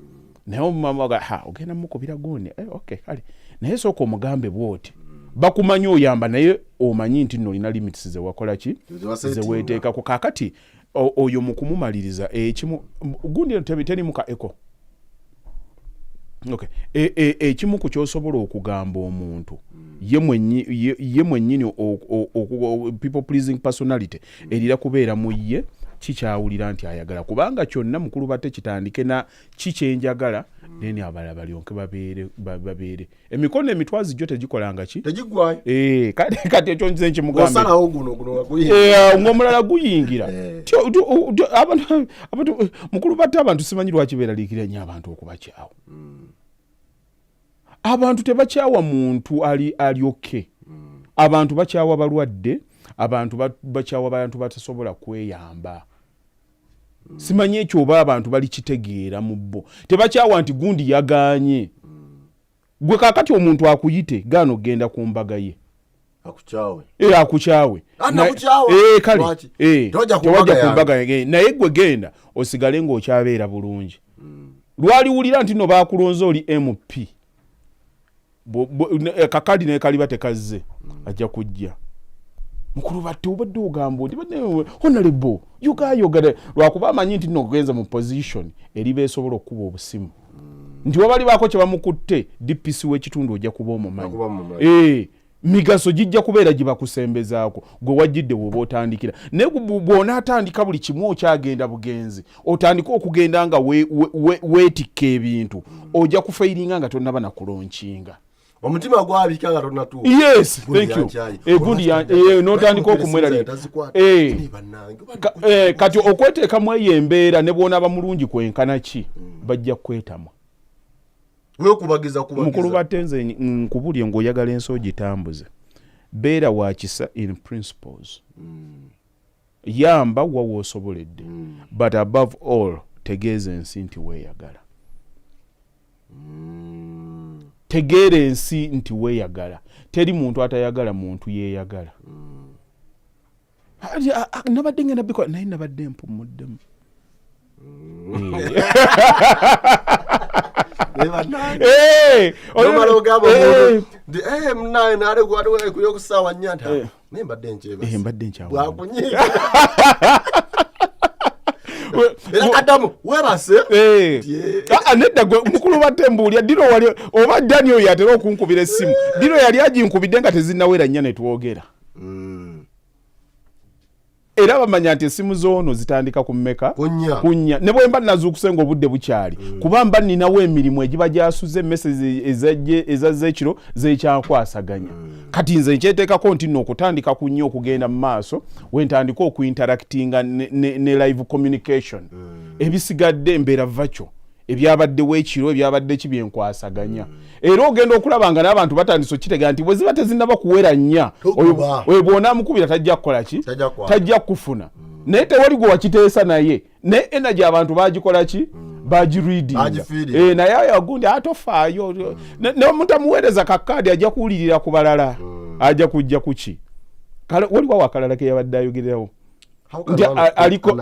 naye omumama ogenda mukubira gundi okay kale naye sooka omugambe bwoti bakumanyi oyamba naye omanyi nti nno olina limits zewakola ki zeweeteekako kaakati oyo mu kumumaliriza ekimu gundi teri muka eko ekimu ku kyosobola okugamba omuntu ye mwennyini people pleasing personality erira kubeera mu ye kikyawulira nti ayagala kubanga kyonna mukulu batte kitandike na kikyenjagala neni abalala balyoke babeere emikono emitwazi gyo tegikolanga ki tegigwayo kati ekyo nze nkimugambe osalawo guno ng'omulala guyingira abantu mukulu batte abantu simanyi lwaki beeraliikira nnyo abantu okubakyawa abantu tebakyawa muntu ali oke abantu bakyawa balwadde abantu bakyawa abantu batasobola kweyamba simanyi ekyo oba abantu bali kitegeera mu bo tebakyawa nti gundi yaganye gwe kaakati omuntu akuyite gaano genda ku mbaga ye akukyawe kale tewajja ku mbaga ye naye gwe genda osigale ng'okyabeera bulungi lwaliwulira nti no baakulonze oli MP kakali naye kaliba tekazze ajja kujja mukulu batte obadde ogamba oti honorable yogayogera lwakuba amanyi nti nno ogenza mu position eriba esobola okukuba obusimu nti wabali baako kye bamukutte DPC w'ekitundu ojja kuba omumanyi migaso gijja kubeera gibakusembezaako gwe wajjidde bw'oba otandikira naye bw'onaatandika buli kimu okyagenda bugenzi otandika okugenda nga weetikka ebintu ojja kufeiringa nga tonnaba nakulonkinga omutima gwabika nga tonatuuka. Yes, thank you. Gundi n'otandika okumweralira kati okweteekamu eyo embeera ne bw'onaaba mulungi kwenkana ki bajja kukwetamwa. Mukulu batte nze nkubulye ng'oyagala ensi ogitambuze beera wa kisa in principles yamba wa w'osoboledde but above all tegeeza ensi nti weeyagala tegeera ensi nti weeyagala teri muntu atayagala muntu yeeyagala nabadde ngenda bikola naye nabadde mpumuddemu mbadde nkyawa nedda gwe mukulu batte mbuulya dino wali oba Daniel yatera okunkubira essimu dino yali aginkubidde nga tezinnawera nnya ne twogera era bamanya nti essimu zoono zitandika ku mmeka kunnya ne bwe mba nazuukuse ng'obudde bukyali kuba mba nninawo emirimu egiba gyasuze emmesezi ezazze ekiro z'ekyankwasaganya kati nze nkyeteekako nti nno okutandika ku nnyo okugenda mu maaso wentandika okuinteractinga ne live communication ebisigadde mbeera vacho ebyabaddewo ekiro ebyabadde kibyenkwasaganya era ogenda okulaba nga n'abantu batandise okitegeera nti bwe ziba tezinnaba kuwera nnya oyo bw'onaamukubira tajja kukola ki tajja kufuna naye tewali gwe wakiteesa naye ne energy abantu bagikola ki bagireadinga naye ayo agundi atofaayo nemutamuweereza kakaadi ajja kuwulirira ku balala ajja kujja kuki kale waliwo wakalala ke yabadde ayogererawo aliko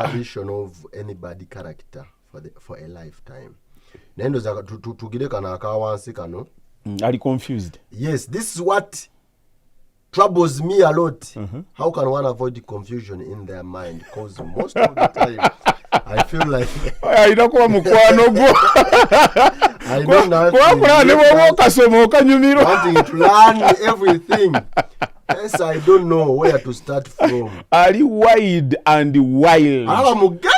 for a lifetime. Nendo za tugire kana akawansi kano. Are confused? Yes, this is what troubles me a lot. How can one avoid confusion in their mind? Because most of the time I feel like inakuwa mukwano gwo. I don't know. Kwa ne bwo kasoma okanyumiro. Wanting to learn everything. Yes, I don't know where to start from. Are you wide and wild? Ala mugazi.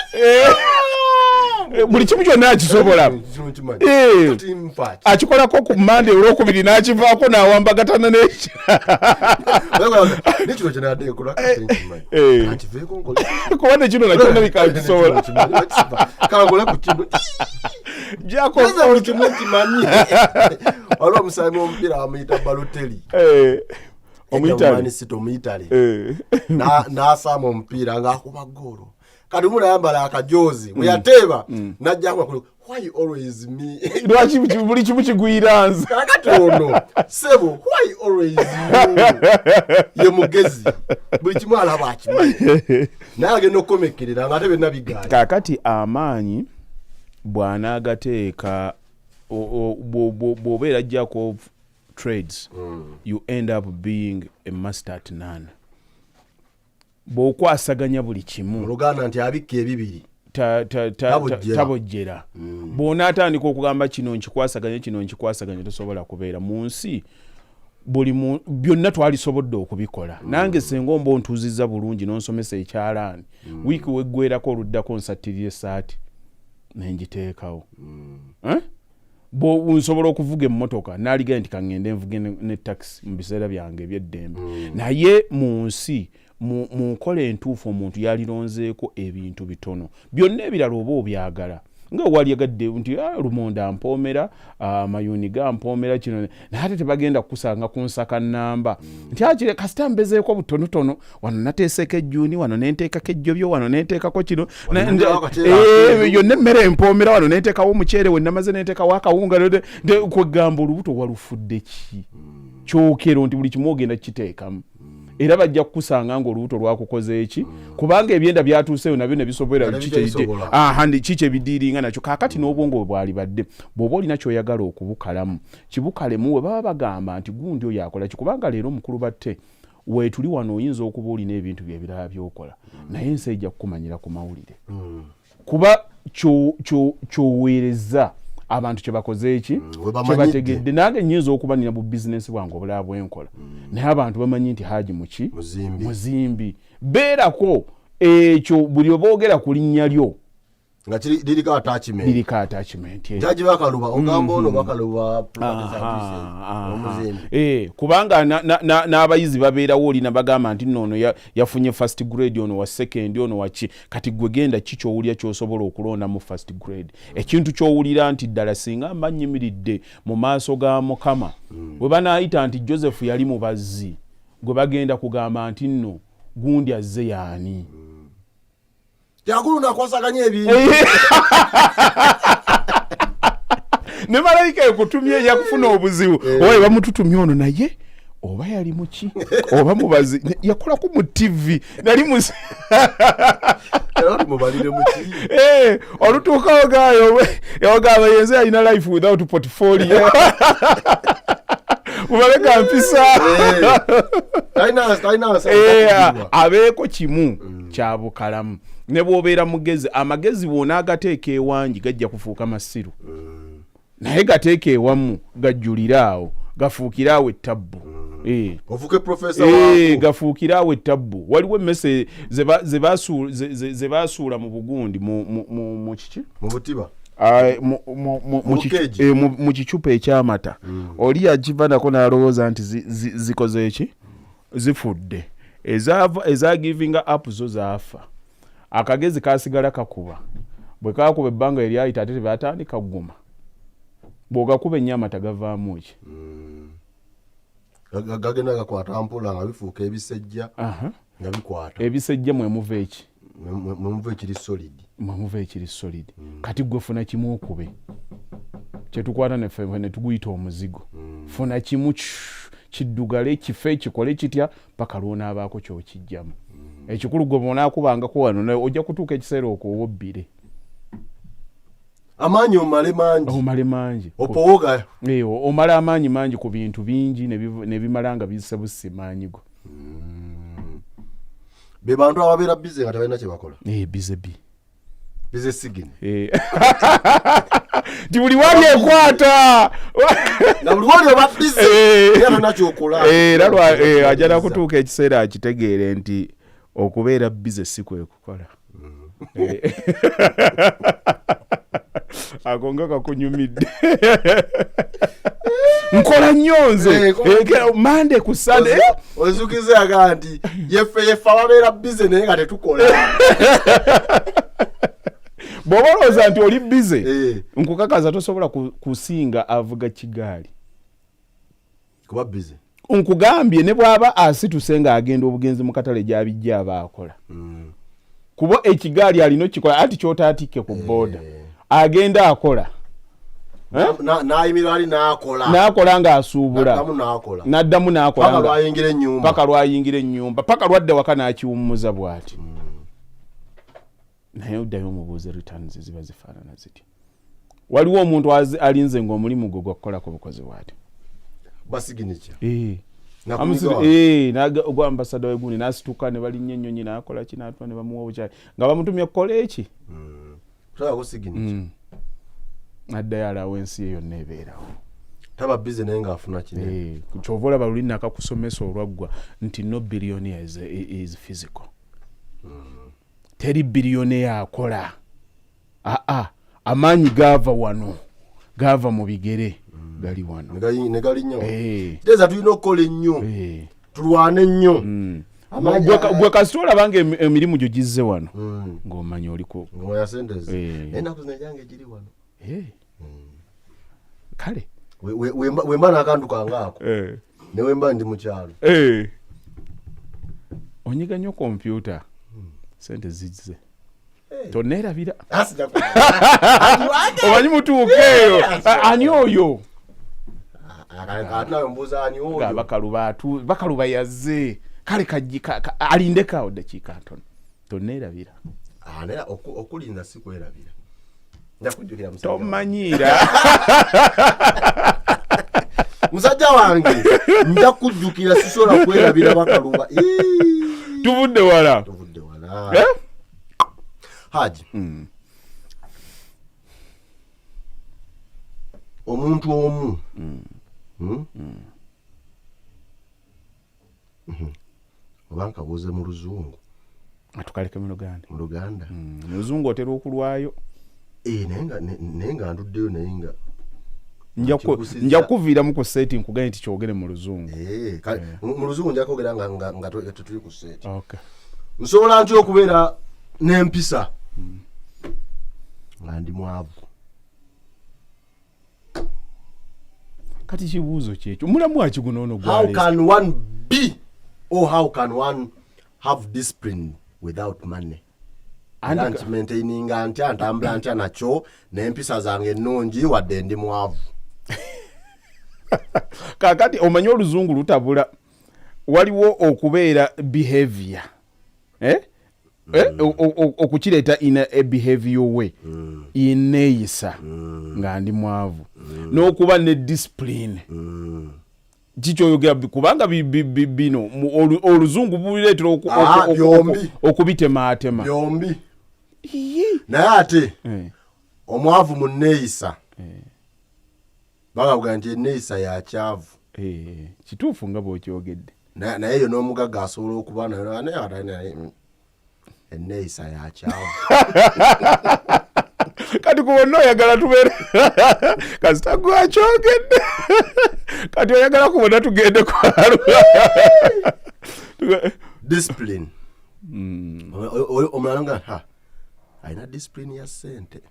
Buli kimu kyonna akisobola akikolako ku Mande olwokubiri n'akivaako n'awambagatana kuba nekino nakyonna bikakisobola waliwo omusambi omupiira amuyita Balotelli omuyitale n'asaama omupiira ng'akuba goolo kati munayambala akajozi weyateeba najja kwa why always me lwaki buli kimu kigwira nze kakati ono sebo why always you ye mugezi buli kimu alaba akimanyi naye agenda okukomekerera nga ate benna bigaali kakati amaanyi bw'anaagateeka bw'obeera ajjako trades you end up being a master at none bw'okwasaganya buli kimu oluganda nti abikka ebibiri tabojjera bw'onaatandika okugamba kino nkikwasaganya tosobola kubeera mu nsi byonna twalisobodde okubikola nange senga omba ontuuzizza bulungi n'onsomesa ekyalaani wiiki weggwerako oluddako nsattirira essaati nengiteekawo nsobola okuvuga emmotoka naaligaye nti kaŋŋende nvuge ne takisi mu biseera byange eby'eddembe naye mu nsi mu nkola entuufu omuntu yalironzeeko ebintu bitono byonna ebirala oba obyagala nga wali yagadde nti lumonda ampoomera mayuni gampoomera kino naye ate tebagenda kukusanga ku nsaka nnamba nti akire kasita mbezeeko butonotono wano nateeseko ejjuuni wano nenteekako ejjobyo wano nenteekako kino yonna emmere empoomera wano nenteekawo omuceere we namaze nenteekawo akawunga kwegamba olubuto walufudde ki kyokero nti buli kimu ogenda kiteekamu era bajja kukusanga ng'olubuto lwakukoze eki kubanga ebyenda byatuuseyo nabyo ne bisobola kiki ebidiiringa nakyo kaakati n'obwongo bwe bwali badde bw'oba olina ky'oyagala okubukalamu kibukalemu we baba bagamba nti gundi oyo akola ki kubanga leero mukulu batte weetuli wano oyinza okuba olina ebintu byebirala by'okola naye ensi ejja kukumanyira ku mawulire kuba ky'oweereza abantu kyebakoze eki bamanyidde. kyebategedde nange nyinza okuba nina bu bizinesi bwange obulala bwenkola naye abantu bamanyi nti Haji muki muzimbi beerako ekyo buli oboogera ku linnya lyo nga liriko attachment jaji bakaluba ogamba ono bakaluba kubanga n'abayizi babeerawo olina bagamba nti noono yafunye first grade ono wa second ono waki kati gwe genda kikyowulira kyosobola okulonda mu first grade ekintu kyowulira nti ddala singa mba nnyimiridde mu maaso ga Mukama bwe banaayita nti Joseph yali mubazzi gwe bagenda kugamba nti nno gundi azze yaani yakulu nakwasaganya ebintu ne malayika ekutumye yakufuna obuzibu oba bamututumye ono naye oba yali muki oba mubazi yakolako mu TV nali muzi olutuukawo gaayo yogamba yenze alina life without portfolio mubalega mpisa abeeko kimu kya bukalamu ne bw'obeera mugezi amagezi bw'ona agateeka ewangi gajja kufuuka masiru naye gateeka ewamu gajjulira awo gafuukira awo ettabbu gafuukira awo ettabbu waliwo emmese ze baasuula mu bugundi mu kiki mu kicupa ekyamata oli yakiva nako n'alowooza nti zikoze eki zifudde eza giving up zo zaafa akagezi kasigala kakuba bwe kakuba ebbanga eryayita ate tebatandika kuguma bw'ogakuba ennyamata gavaamu ki gagenda gakwata mpola nga bifuuka ebisejja nga bikwata ebisejja mwemuva eki mwemuva ekiri solid kati gwe funa kimu okube kyetukwata neffe ne tuguyita omuzigo funa kimu kiddugale kife kikole kitya paka lwonaabaako kyokijjamu ekikulu gwe bonaakubangako wano ojja kutuuka ekiseera okwowobbire amaanyi omale mangi opowoga omala amaanyi mangi ku bintu bingi ne bimala nga bise busimaanyigo be bantu ababeera bize nga tebalina kye bakola bize sigini ti buli wali ekwata na buli wali oba bize era nakyokola era ajala kutuuka ekiseera akitegeere nti okubeera bize si kwe kukola agonga kakunyumidde nkola nnyo nze mande ku Sunday ozukize aga nti yeffe ababeera bize naye nga tetukola bw'oba olowooza nti oli bize nkukakaza tosobola kusinga avuga kigaali kuba bize nkugambye ne bw'aba asituse ng'agenda obugenzi mu katale gy'abijja aba akola kuba ekigaali alina okikola ati kyotaatikke ku booda agenda akola n'ayimirira ali n'akola ng'asuubula n'addamu n'akola paka lwayingira ennyumba paka lwadde waka n'akiwummuza bw'ati naye oddayo omubuuze returns ziba zifaanana zitya waliwo omuntu alinze ng'omulimu gwe gwa kukolako bukozi bw'ati basiginicha ogwa ambasada wegundi n'asituka ne balinnya ennyonyi n'akola ki n'atuma ne bamuwa obukyali nga bamutumye kukola eki addayo alawo ensi eyo neebeerawo taba bize naye ng'afuna kinene kyova olaba luli nakakusomesa olwaggwa nti no billionaire is physical teri billionaire akola amaanyi gaava wano gaava mu bigere gali wano ne gali nnyo teeza tulina okukola ennyo tulwane ennyo gwe kasita olabanga emirimu gyo gizze wano ng'omanya oliko ng'oya sente ze enaku zino jange giri wano kale wemba n'akantu kange ako ne wemba ndi mu kyalo onyiga nnyo kompyuta sente zizze toneerabira omanyi mutuuka eyo ani oyo bakaluba yazze kale alindekaawo ddakiika ntono toneerabira okulinda si kwerabira tomanyiira musajja wange nja kujjukira sisobola kwerabira bakaluba tuvudde wala Haji omuntu omu oba nkabuuze mu luzungu atukaleke mu Luganda mu luzungu otera okulwayo naye nga nduddeyo naye nga nja kuviiramu ku seeti nkuganye nti kyogere mu luzungu mu luzungu nja kwogera nga tetuli ku seeti okay. Nsobola ntya okubeera n'empisa nga ndi mwavu? Kati kibuuzo kyekyo mulamu akigunono How can one be or how can one have discipline without money? Anti maintaininga ntya ntambula ntya nakyo n'empisa zange ennungi wadde ndi mwavu. Kakati omanyi oluzungu lutabula waliwo okubeera behavior okukireeta ina a behavior way ineeyisa nga ndi mwavu n'okuba ne discipline kikyoyogera kubanga bino oluzungu bubireetera okubitemaatema byombi naye ate omwavu mu nneeyisa bagavuga nti enneeyisa ya kyavu kituufu nga bw'okyogedde naye yo n'omugagga asobola okuba naye enneeyisa ya kyavu kati kubonna oyagala tubeere kasita gwakyogedde kati oyagala kubonna tugende kwalula discipline omulala nga alina discipline ya ssente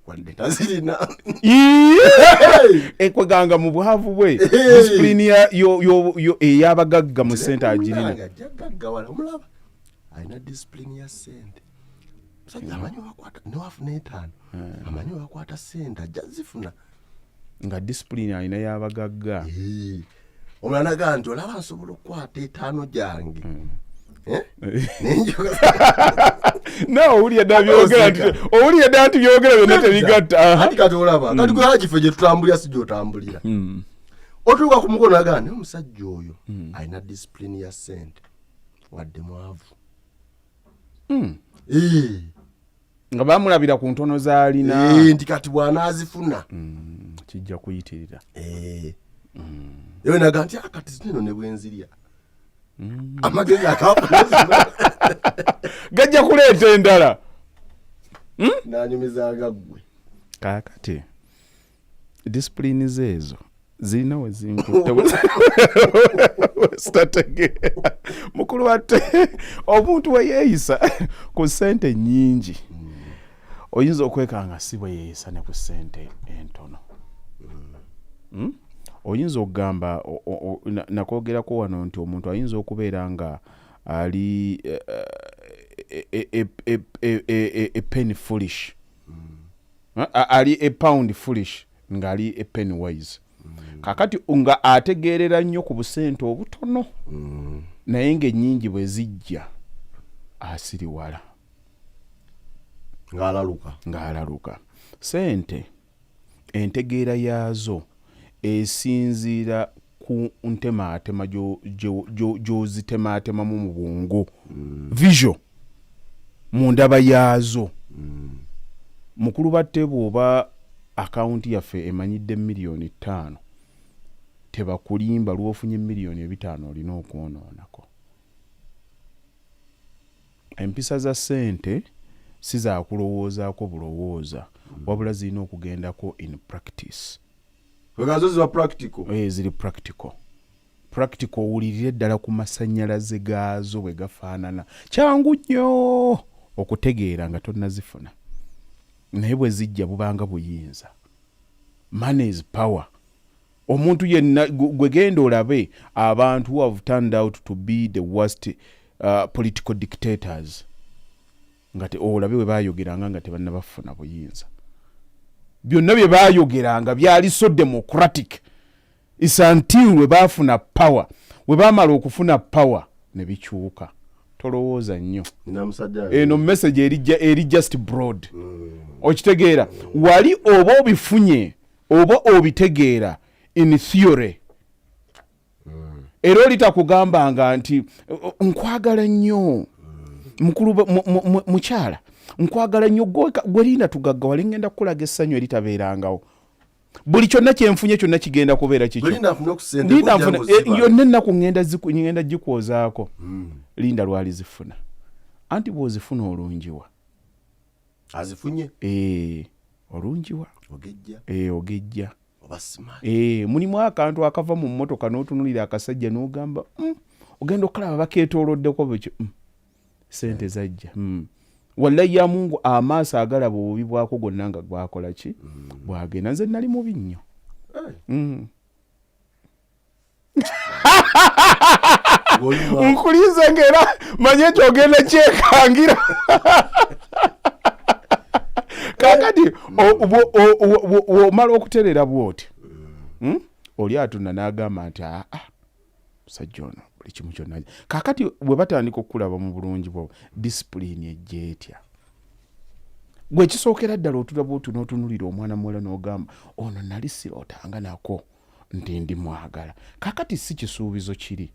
wadde tazirina ekweganga mu bwavu bwe discipline ey'abagagga mu ssente agirina omulaba alina discipline ya ssente musajja amanyi wakwata newafuna etaano amanyi wakwata ssente ajja zifuna nga discipline alina y'abagagga omulala naga nti olaba nsobola okukwata etaano gyange owulira ddala nti byogera byonna tebigatta ati kati olaba kati kwala kifo gye tutambulira si gyotambulira otuuka ku mukono naga naye omusajja oyo alina discipline ya ssente wadde mwavu nga bamulabira ku ntono z'alina nti kati bw'anaazifuna kijja kuyitirira ewe naga nti kati zino ne bwenzirya amagezi akafuna gajja kuleeta endala nanyumizaga ggwe kaakati disipulini zeezo zirina we zinkutte sitategeera mukulu watte omuntu we yeeyisa ku ssente nnyingi oyinza okwekanga si bwe yeeyisa ne ku ssente entono oyinza okugamba nakwogerako wano nti omuntu ayinza okubeera nga ali a penny foolish ali a pound foolish ng'ali a penny wise kakati nga ategeerera nnyo ku busente obutono naye ng'ennyingi bwe zijja asiriwala ng'alaluka sente entegeera yaazo esinziira ku ntemaatema gy'ozitemaatemamu mu bwongo visual mu ndaba yaazo mukulu batte bw'oba akawunti yaffe emanyidde $5,000,000 tebakulimba lw'ofunye $5,000,000 olina okwonoonako. Empisa za ssente si za kulowoozaako bulowooza wabula zirina okugendako in practice. Wegazo ziba practical. Ziri practical. Practical owulirire ddala ku masannyalaze gaazo bwe gafaanana. Kyangu nnyo okutegeera nga tonnazifuna. Naye bwe zijja bubanga buyinza. Money is power. Omuntu yenna gwe genda olabe abantu who have turned out to be the worst political dictators. Ngate olabe we baayogeranga nga tebannabafuna buyinza. Byonna bye baayogeranga byali so democratic. It's until we baafuna power. We baamala okufuna power ne bikyuka. Tolowooza nnyo. Eno message eri just broad. Okitegeera wali oba obifunye oba obitegeera in theory. Era olitakugambanga nti nkwagala nnyo mukulu mukyala nkwagala nnyo gwe linda tugagga wali ngenda kukulaga essanyu eritabeerangawo buli kyonna kyenfunye kyonna kigenda kubeera kikyo yonna ennaku ngenda gikwozaako linda lwali zifuna anti bw'ozifuna olungiwa azifunye olungiwa ogejja ogejja mulimu akantu akava mu mmotoka n'otunulira akasajja n'ogamba ogenda okulaba bakeetooloddeko bwekyo sente zajja wallahi ya mungu amaaso agalaba obubi bwako gonna nga gwakola ki bwagenda nze nali mubi nnyo nkulize ng'era manye kyogenda kyekangira kakati omala okuterera bwoti oli atunda n'agamba nti musajja ono buli kimu kyonna kakati bwe batandika okulaba mu bulungi bwo disipulini ejja etya gwe kisookera ddala otulaba n'otunulira omwana muwala n'ogamba ono nali sirootanga nako nti ndi mwagala kakati si kisuubizo kiri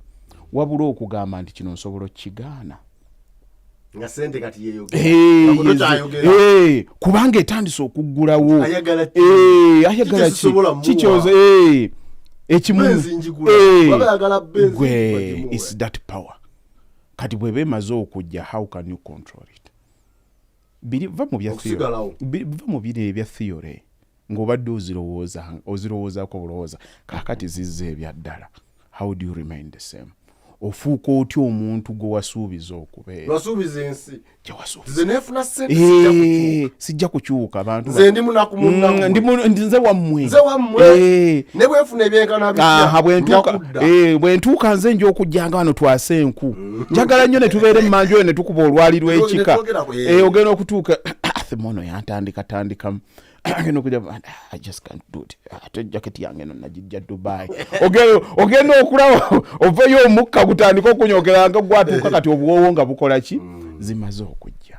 wabula okugamba nti kino nsobola okkigaana nga sente kati kubanga etandise okuggulawo ayagala kikyoze gwe is that power kati bweba emaze okujja how can you control it va mu biri ebya theory ng'obadde ozirowoozaako bulowooza kakati zizza ebya ddala how do you remain the same ofuuka otya omuntu gwe wasuubiza okubeera wasuubiza ensi gyewasuubiza neefuna sente sijja kukyuka abantu nze ndi munaku munnammwe nze wammwe ne bwefuna ebyenkana bwentuuka nze nja okujjanga wano twase enku njagala nnyo ne tubeere mmanju eyo ne tukuba olwali lw'ekika ogenda okutuuka themono yantandikatandikamu agenda okuja I just can't do it ate jaketi yange no najijja Dubai ogenda okulaba ovayo omukka gutandika okunyokera nga gwatuuka kati obuwowo nga bukola ki zimaze okujja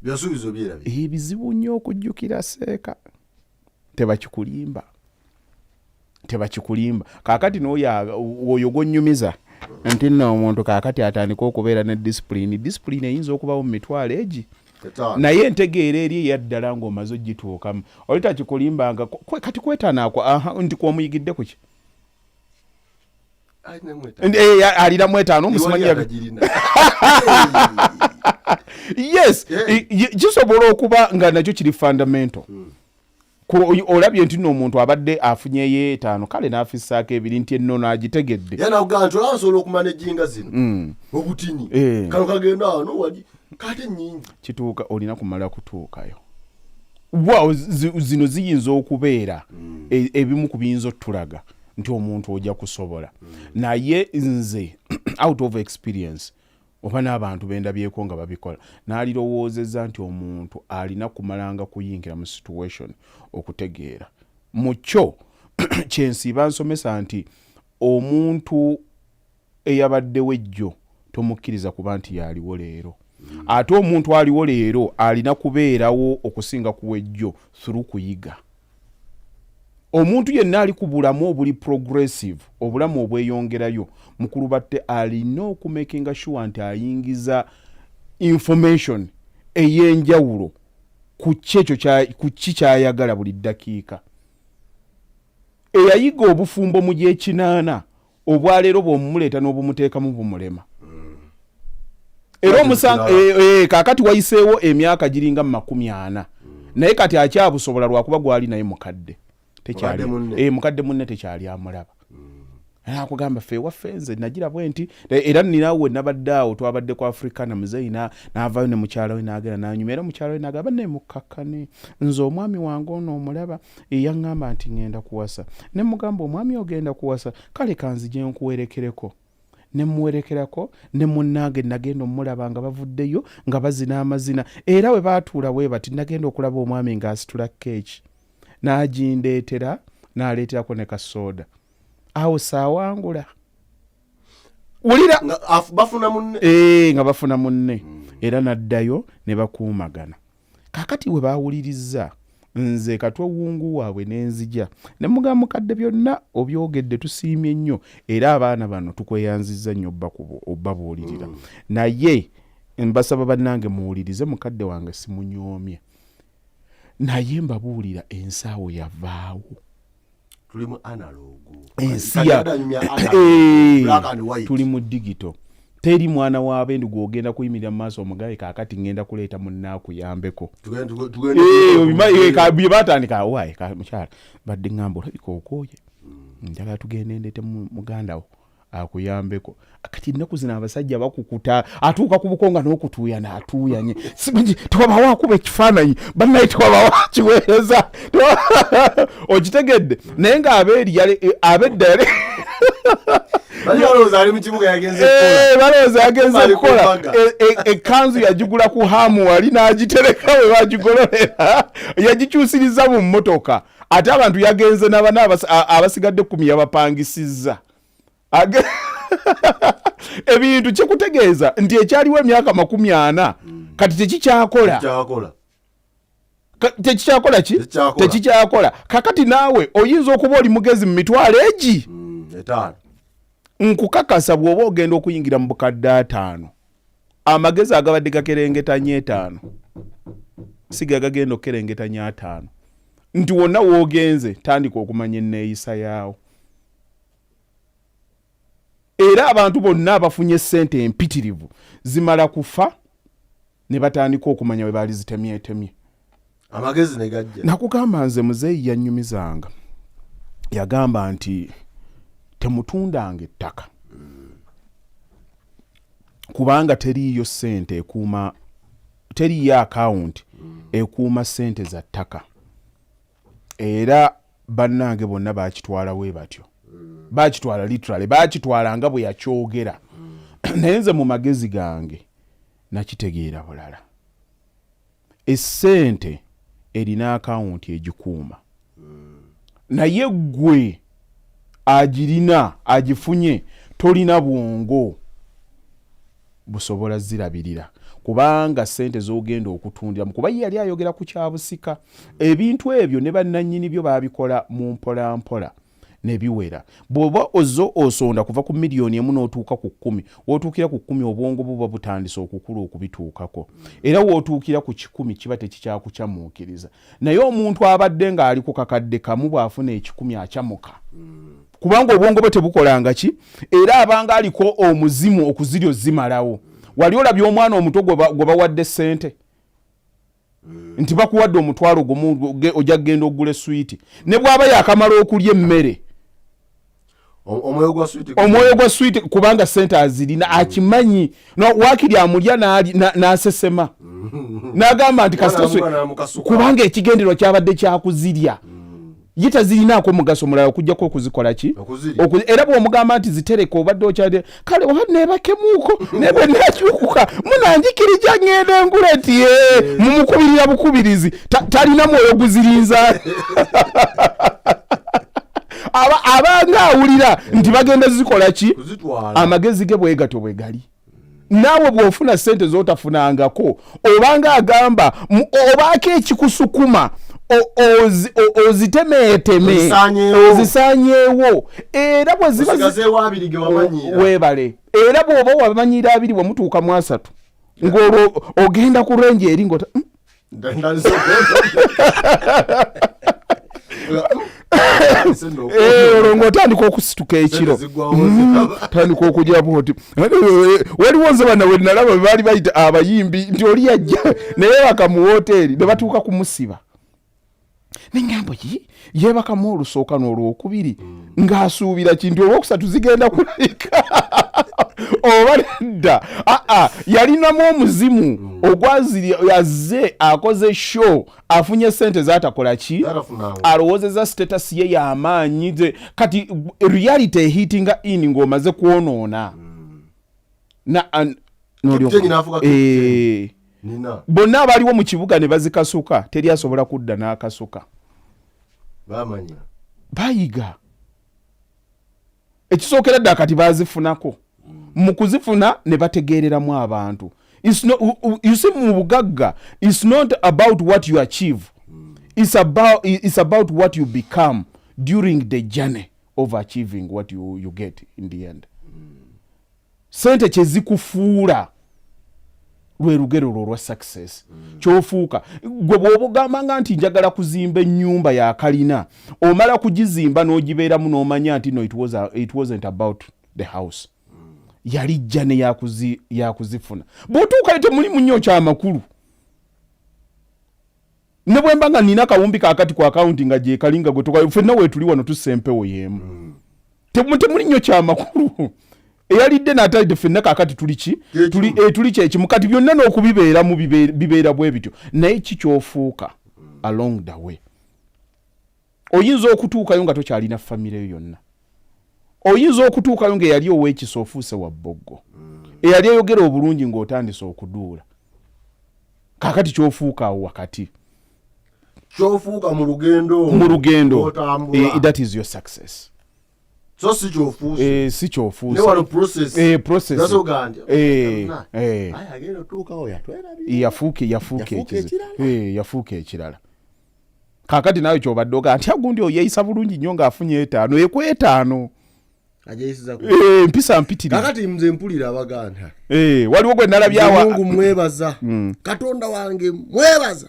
byasuubizo byerabi ebizibu nnyo okujjukira seeka tebakikulimba kaakati n'oyo gonnyumiza nti nno omuntu kaakati atandika okubeera ne disipulini eyinza okubawo mu mitwalo egi naye entegeera eri eyaddala ng'omaze ogituukamu oli takikulimbanga kati kwetanaako nti kwomuyigidde kuki alina mwetaano omusimanyi yes kisobola okuba nga nakyo kiri fundamental olabye nti nno omuntu abadde afunyeyo etaano kale n'afissaako ebiri nti ennono agitegedde yanagantolansobola okumanejinga zino obutini kano kagenda wano wali kate nyingi kituuka olina kumala kutuukayo wow zino ziyinza okubeera ebimu ku biyinza otulaga nti omuntu ojja kusobola naye nze out of experience oba n'abantu bendabyeko nga babikola n'alirowoozezza nti omuntu alina kumalanga kuyingira mu situation okutegeera mu kyo kyensiiba nsomesa nti omuntu eyabaddewo ejjo tomukkiriza kuba nti yaliwo leero ate omuntu aliwo leero alina kubeerawo okusinga kuwejjo through kuyiga omuntu yenna ali ku bulamu obuli progressive obulamu obweyongerayo mukulu batte alina okumakinga sure nti ayingiza information ey'enjawulo ku ki kyayagala buli ddakiika eyayiga obufumbo mu gyekinaana obwaleero bw'omumuleeta n'obumuteekamu bumulema era omusanga kaakati wayiseewo emyaka giringa 40 naye kati akyabusobola lwakuba gwali naye mukadde mukadde munne tekyali amulaba akugamba ffe waffe nze nagira bwenti era ninawe nabadde awo twabadde ku Africana muzeyi n'avaayo ne mukyala we n'agenda n'anyuma era mukyala we n'agamba ne mukakkane nze omwami wange ono omulaba yaŋŋamba nti ŋŋenda kuwasa ne mugamba omwami ogenda kuwasa kale kanzije nkuwerekereko ne muwerekerako ne munnange nagenda omulaba nga bavuddeyo nga bazina amazina era we baatuula we bati nagenda okulaba omwami ng'asitula keeki n'agindeetera n'aleeterako ne kasooda awo saawangula wulira nga bafuna munne era naddayo ne bakuumagana kakati we baawulirizza nze katwe wungu waabwe n'enzija ne mugamba mukadde byonna obyogedde tusiimye nnyo era abaana bano tukweyanzizza nnyo obbabuulirira naye mbasaba bannange muwulirize mukadde wange simunyoomye naye mbabuulira ensaawo yavaawo. Tuli mu analog. Tuli mu digital. Teri mwana w'abendu gwogenda kuyimirira mu maaso omugabe kaakati ngenda kuleeta munnaakuyambeko. Bye baatandika waaye mukyala badde ngamba olabika okooye. Njagala tugende ndeete mugandawo akuyambeko. Kati ennaku zino abasajja bakukuta atuuka ku bukonga n'okutuuya n'atuuyanye. Simanyi tewabawo akuba ekifaananyi bannaye tewabawo akiweereza. Okitegedde naye ng'abeeri abedda yali balowooza ali mu kibuga yagenze kukola ekkanzu yagigula ku hamu wali n'agitereka we bagigololera yagikyusiriza mu mmotoka ate abantu yagenze abasigadde 10 yabapangisizza ebintu kyekutegeeza nti ekyaliwo emyaka 40 kati tekikyakola tekikyakola kakati naawe oyinza okuba oli mugezi mu mitwalo egi 5 nkukakasa bw'oba ogenda okuyingira mu bukadde 5 amagezi agabadde gakerengetanye 5 siga gagenda okukerengetanye 5 nti wonna woogenze tandika okumanya enneeyisa yaawo era abantu bonna abafunye ssente empitirivu zimala kufa ne batandika okumanya we baali zitemyetemye amagezi ne gajja. Nakugamba nze muzeeyi yannyumizanga yagamba nti temutundanga ettaka kubanga teriiyo ssente ekuuma teriiyo akawunti ekuuma ssente za ttaka era bannange bonna baakitwala we batyo baakitwala literally baakitwala nga bwe yakyogera naye nze mu magezi gange nakitegeera bulala essente erina akawunti egikuuma naye ggwe agirina agifunye tolina bwongo busobola zirabirira kubanga ssente z'ogenda okutundira kuba yali ayogera ku kyabusika ebintu ebyo ne bannannyini byo baabikola mu mpolampola ne biwera bw'oba osonda kuva ku miliyoni emu n'otuuka ku 10 w'otuukira ku 10 obwongo buba butandise okukula okubituukako era w'otuukira ku 10 kiba tekikyakucamuukiriza naye omuntu abadde ng'ali ku kakadde kamu bw'afuna 10 akyamuka kubanga obwongo bwe tebukolanga ki era abanga aliko omuzimu okuziryo zimalawo wali olabye omwana omuto gwe bawadde ssente nti bakuwadde omutwalo gumu ojja kugenda ogula swiiti ne bw'aba yakamala okulya emmere omwoyo gwa swiiti kubanga ssente azirina akimanyi waakiri amulya n'asesema n'agamba nti kubanga ekigenderwa kyabadde kyakuzirya ye tazirinaako mugaso mulala okujjako okuzikola ki era bw'omugamba nti zitereka obadde okyade kale oba nebakemuuko nebe nakyukuka munanjikirija ngenda engula nti mumukubirira bukubirizi talina mwoyo guzirinza abanga awulira nti bagenda zikola ki amagezi ge bwegato bwe gali naawe bw'ofuna ssente z'otafunangako obanga agamba obaako ekikusukuma ozitemeeteme ozisaanyeewo era bwe ziba weebale era bw'oba wamanyira 2 wamutuuka mu 3 ng'olwo ogenda ku renje eri ng'ota olwo ng'otandika okusituka ekiro tandika okujja bwoti waliwo nze bana we nalaba baali bayita abayimbi nti oli yajja naye baka mu woteeri ne batuuka kumusiba n'engambo yeebakamu olusooka n'olwokubiri ng'asuubira kintu olwokusatu zigenda kulabika oba nedda yalinamu omuzimu ogwaziri yazze akoze show afunye ssente zatakola ki alowoozeza status ye y'amaanyi kati reality ehitinga in ng'omaze kwonoona bonna abaliwo mu kibuga ne bazikasuka teri asobola kudda n'akasuka bayiga ekisookera ddala kati bazifunako mu kuzifuna ne bategeereramu abantu you see mu bugagga it's not about what you achieve it's about what you become during the journey of achieving what you get in the end sente kyezikufuula lwe lugero lwa success kyofuuka gwe bw'obugambanga nti njagala kuzimba ennyumba ya kalina omala kugizimba n'ogibeeramu n'omanya nti no it wasn't about the house yali jjane yakuzifuna bw'otuukayo temulimu nnyo kyamakulu ne bwe mba nga nina kawumbi kaakati ku akawunti nga gye kalinga gwe tukayo ffenna weetuli wano tusempewo y'emu temuli nnyo kyamakulu eyalidde n'atalidde ffenna kaakati tuli kyekimu kati byonna n'okubibeeramu bibeera bwe bityo naye kikyofuuka along the way oyinza okutuukayo nga tokyalina famire yo yonna oyinza okutuukayo ng'eyali ow'ekisa ofuuse wa bboggo eyali eyogera obulungi ng'otandise okuduula kaakati kyofuuka awo wakati kyofuuka mu lugendo that is your success so si kyofuuse si kyofuuse ne wano process process gasoganja agenda tuukawo yafuuka ekirala kaakati naawe kyobadde oga nti agundi yeeyisa bulungi nnyo ng'afunye 5 ekwetaano ajeyisiza mpisa mpitiri kakati nze mpulira abaganda waliwo gwe nalabyawa Mungu mwebaza Katonda wange mwebaza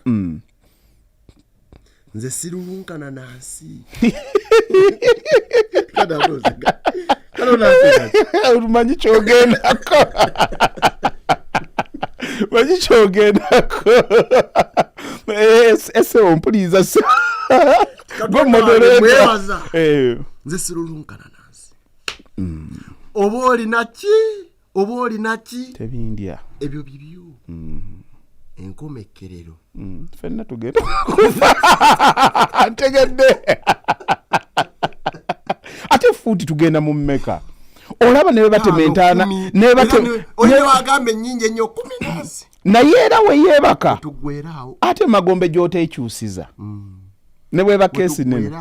nze sirulunkana nansi manyi kyogendako ese ompuliriza gwe modereeta nze sirulunkana nansi oba olina ki tebindya ebyo bibyo enkomekerero ffenna tugenda ntegedde ate fuuti tugenda mu mmeka olaba ne batementaana wagamba ennyingi ennyo 10 naye era weyeebaka tugweraawo ate magombe gy'oteekyusiza ne bweba keesi nene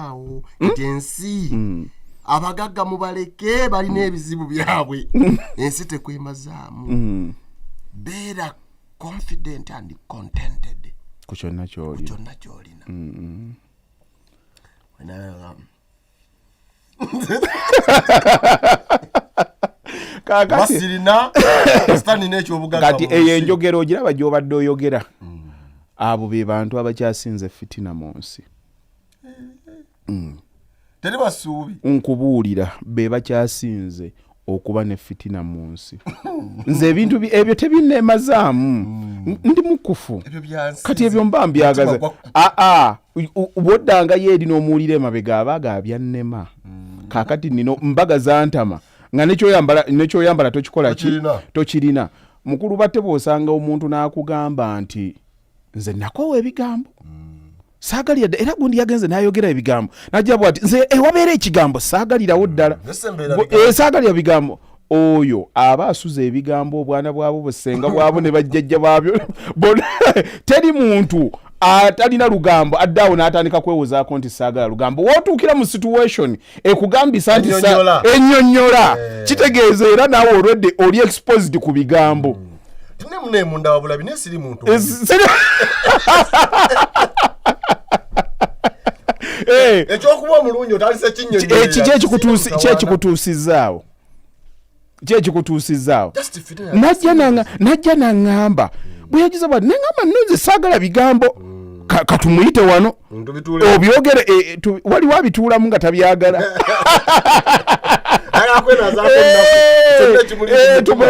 nti ensi abagagga mubaleke balina ebizibu byabwe ensi tekwemazaamu beera confident and contented ku kyonna kyolina kati eyo enjogera ogiraba gy'obadde oyogera abo be bantu abakyasinze fitina mu nsi teri basuubi nkubuulira be bakyasinze okuba ne fitina mu nsi nze ebintu ebyo tebineemazaamu ndi mukufu kati ebyo mba mbyagaza bw'oddanga yeeri n'omuwulira emabega abaaga abyannema kaakati nino mbaga zantama nga nekyoyambala tokikola ki tokirina mukulu batte bw'osanga omuntu n'akugamba nti nze nakoowa ebigambo saagalira ddala era gundi yagenze n'ayogera ebigambo najja bw'ati nze wabeera ekigambo saagalirawo ddala saagalira bigambo oyo aba asuza ebigambo obwana bwabo busenga bwabo ne bajjajja baabyo teri muntu atalina lugambo addaawo n'atandika kwewozaako nti saagala lugambo wootuukira mu situation ekugambisa nti ennyonnyola kitegeeza era naawe olwedde oli exposed ku bigambo ekyokuba omulungi otandise kyekikutuusizaawo najja naŋŋamba bwe yagiza bwati naŋŋamba nnoze saagala bigambo katumuyite wano obyogere waliwo abituulamu nga tabyagala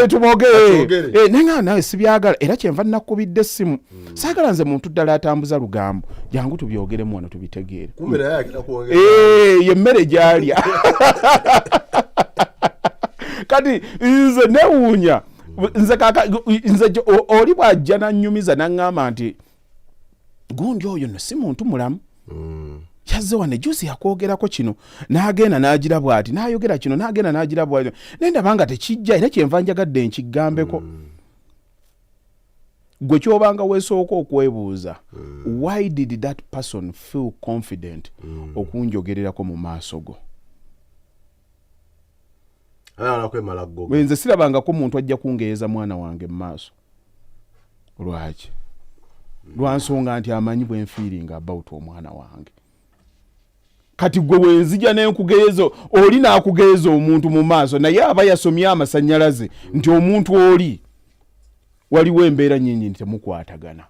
tumwogere naŋŋamba nawe sibyagala era kyenva nakubidde essimu saagala nze muntu ddala atambuza lugambo jangu tubyogeremu wano tubitegeere yemmere gyalya kati nze newuunya nze oli bw'ajja nannyumiza naŋŋamba nti gundi oyo no si muntu mulamu yazze wane juzi yakwogerako kino n'agenda n'agira bw'ati n'ayogera kino n'agenda n'agira bw'ati nendaba nga tekijja era kyenva njagadde nkigambeko gwe kyobanga weesooka okwebuuza why did that person feel confident okunjogererako mu maaso go nze sirabangako muntu ajja kungeeza mwana wange mu maaso lwaki lwansonga nti amanyi bwe nfiiringa about omwana wange kati gwe wenzija n'enkugeeza oli n'akugeeza omuntu mu maaso naye aba yasomye amasannyalaze nti omuntu oli waliwo embeera nnyingi nti temukwatagana.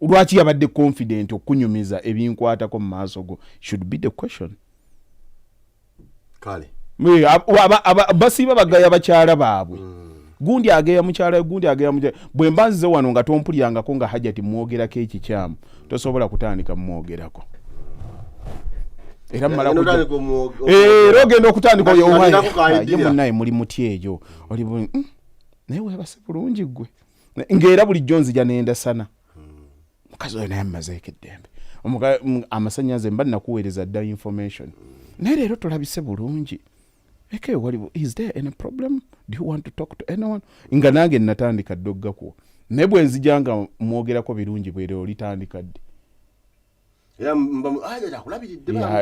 Lwaki yabadde confident okunyumiza ebinkwatako mu maaso go should be the question. Kale. Basiiba bagaya bakyala baabwe. Gundi ageya mukyala gundi ageya mukyala. Bwe mbanzize wano nga tompulyangako nga Hajati mwogerako ekikyamu tosobola kutandika mwogerako. Era mmala ogenda okutandika ye munnaye muli muti eyo oli naye weebase bulungi ggwe ng'era bulijjo nzija nendasana mukazi oyo naye mmazeeko eddembe amasannyalaze mba nakuweereza dda information naye leero tulabise bulungi eke waliwo is there any problem do you want to talk to anyone nga nange natandika ddoggakuwa naye bwe nzija nga mwogerako birungi bwere olitandika ddi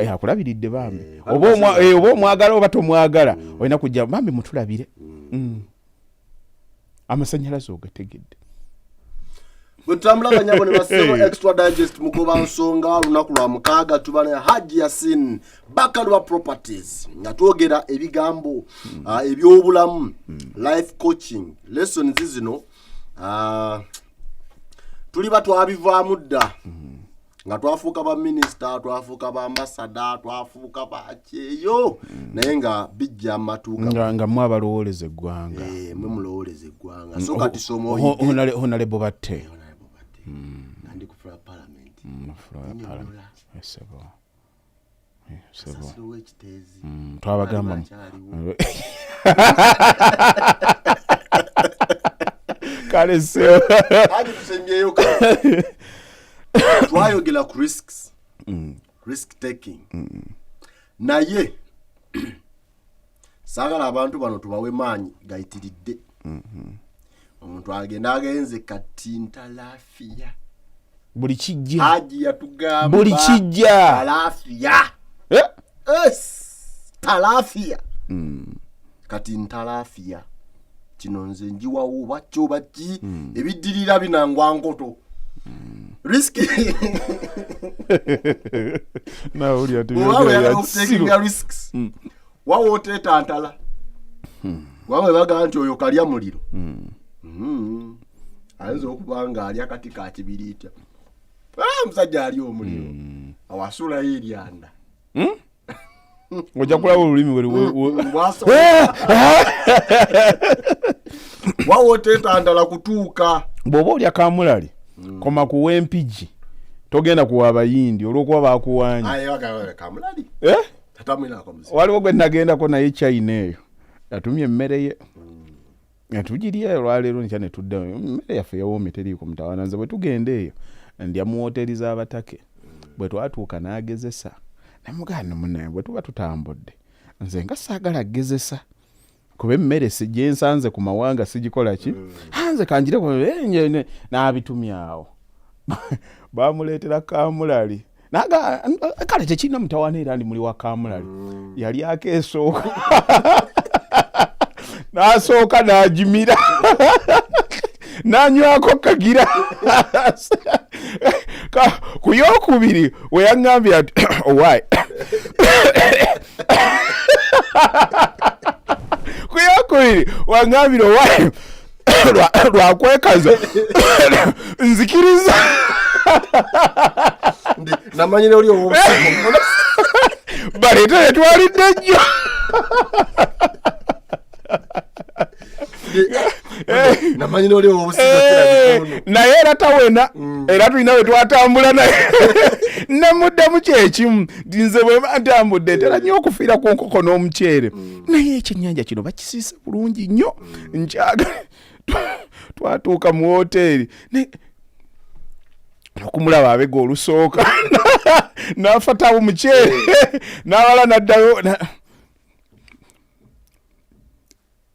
akulabiridde bambi oba omwagala oba tomwagala olina kujja bambi mutulabire amasannyalaze ogategedde bwetutambula banyabo ne basebo extra digest mugoba nsonga lunaku lwa mukaaga tubana Haji Yasin Bakalwa Properties nga twogera ebigambo ebyobulamu life coaching lessons zino tuli batwabivaamu dda nga twafuuka ba minister twafuuka ba ambassador twafuuka ba kyeyo naye nga bijja amatuuka nga mwe abalowoleza eggwanga mwe mulowoleza eggwanga so kati somo honalebo batte ndi ku parliament sebo twabagamba kale sebo hadi tusemyeyo twayogera ku risks risk taking naye saagala abantu bano tubawe maanyi gayitiridde omuntu agenda agenze kati ntalafiya buli kijja Haji yatugamba buli kijja talafiya talafiya kati ntalafiya kino nze njiwawo bacyo baki ebiddirira binangwa nkoto risky na uli taking risks wawo otetantala wawe baga nti oyo kalya muliro ayinza okuba nga ali akati ka kibiriita musajja ali omuliro awasula eryanda ojja kulaba olulimi wawo otetantala kutuuka bw'oba olya kamulali koma kuwa empigi togenda kuwa abayindi olw'okuba bakuwanya waliwo gwe nagendako naye China eyo yatumye emmere ye yatugirya olwaleero nkya ne tuddayo emmere yaffe yawoomye teriiko mutawaana nze bwe tugenda eyo ndya mu wooteeri z'abatake bwe twatuuka n'agezesa namugana munnaye bwe tuba tutambudde nze nga saagala agezesa kuba emmere gye nsanze ku mawanga sigikola ki nze kanjireko n'abitumya awo bamuleetera kamulali naga kale tekirina mutawaana era ndi muli wa kamulali yali akeesooka n'asooka n'agimira n'anywako kagira ku yookubiri we yaŋŋambye ati owaayi ku yookubiri waŋŋambire owaayi lwakwekaza nzikiriza namanyire oli obusigo baleete netwalidde nnyo namanyire oli obusigo naye era tawena era tulina we twatambula naye nemuddemu kyekimu nze bwe ntambudde ntera nnyo okufiira ku nkoko n'omuceere naye ekyennyanja kino bakisiise bulungi nnyo nkyagala twatuuka mu wooteeri okumulaba abega olusooka n'afatawo omuceere n'abala n'addayo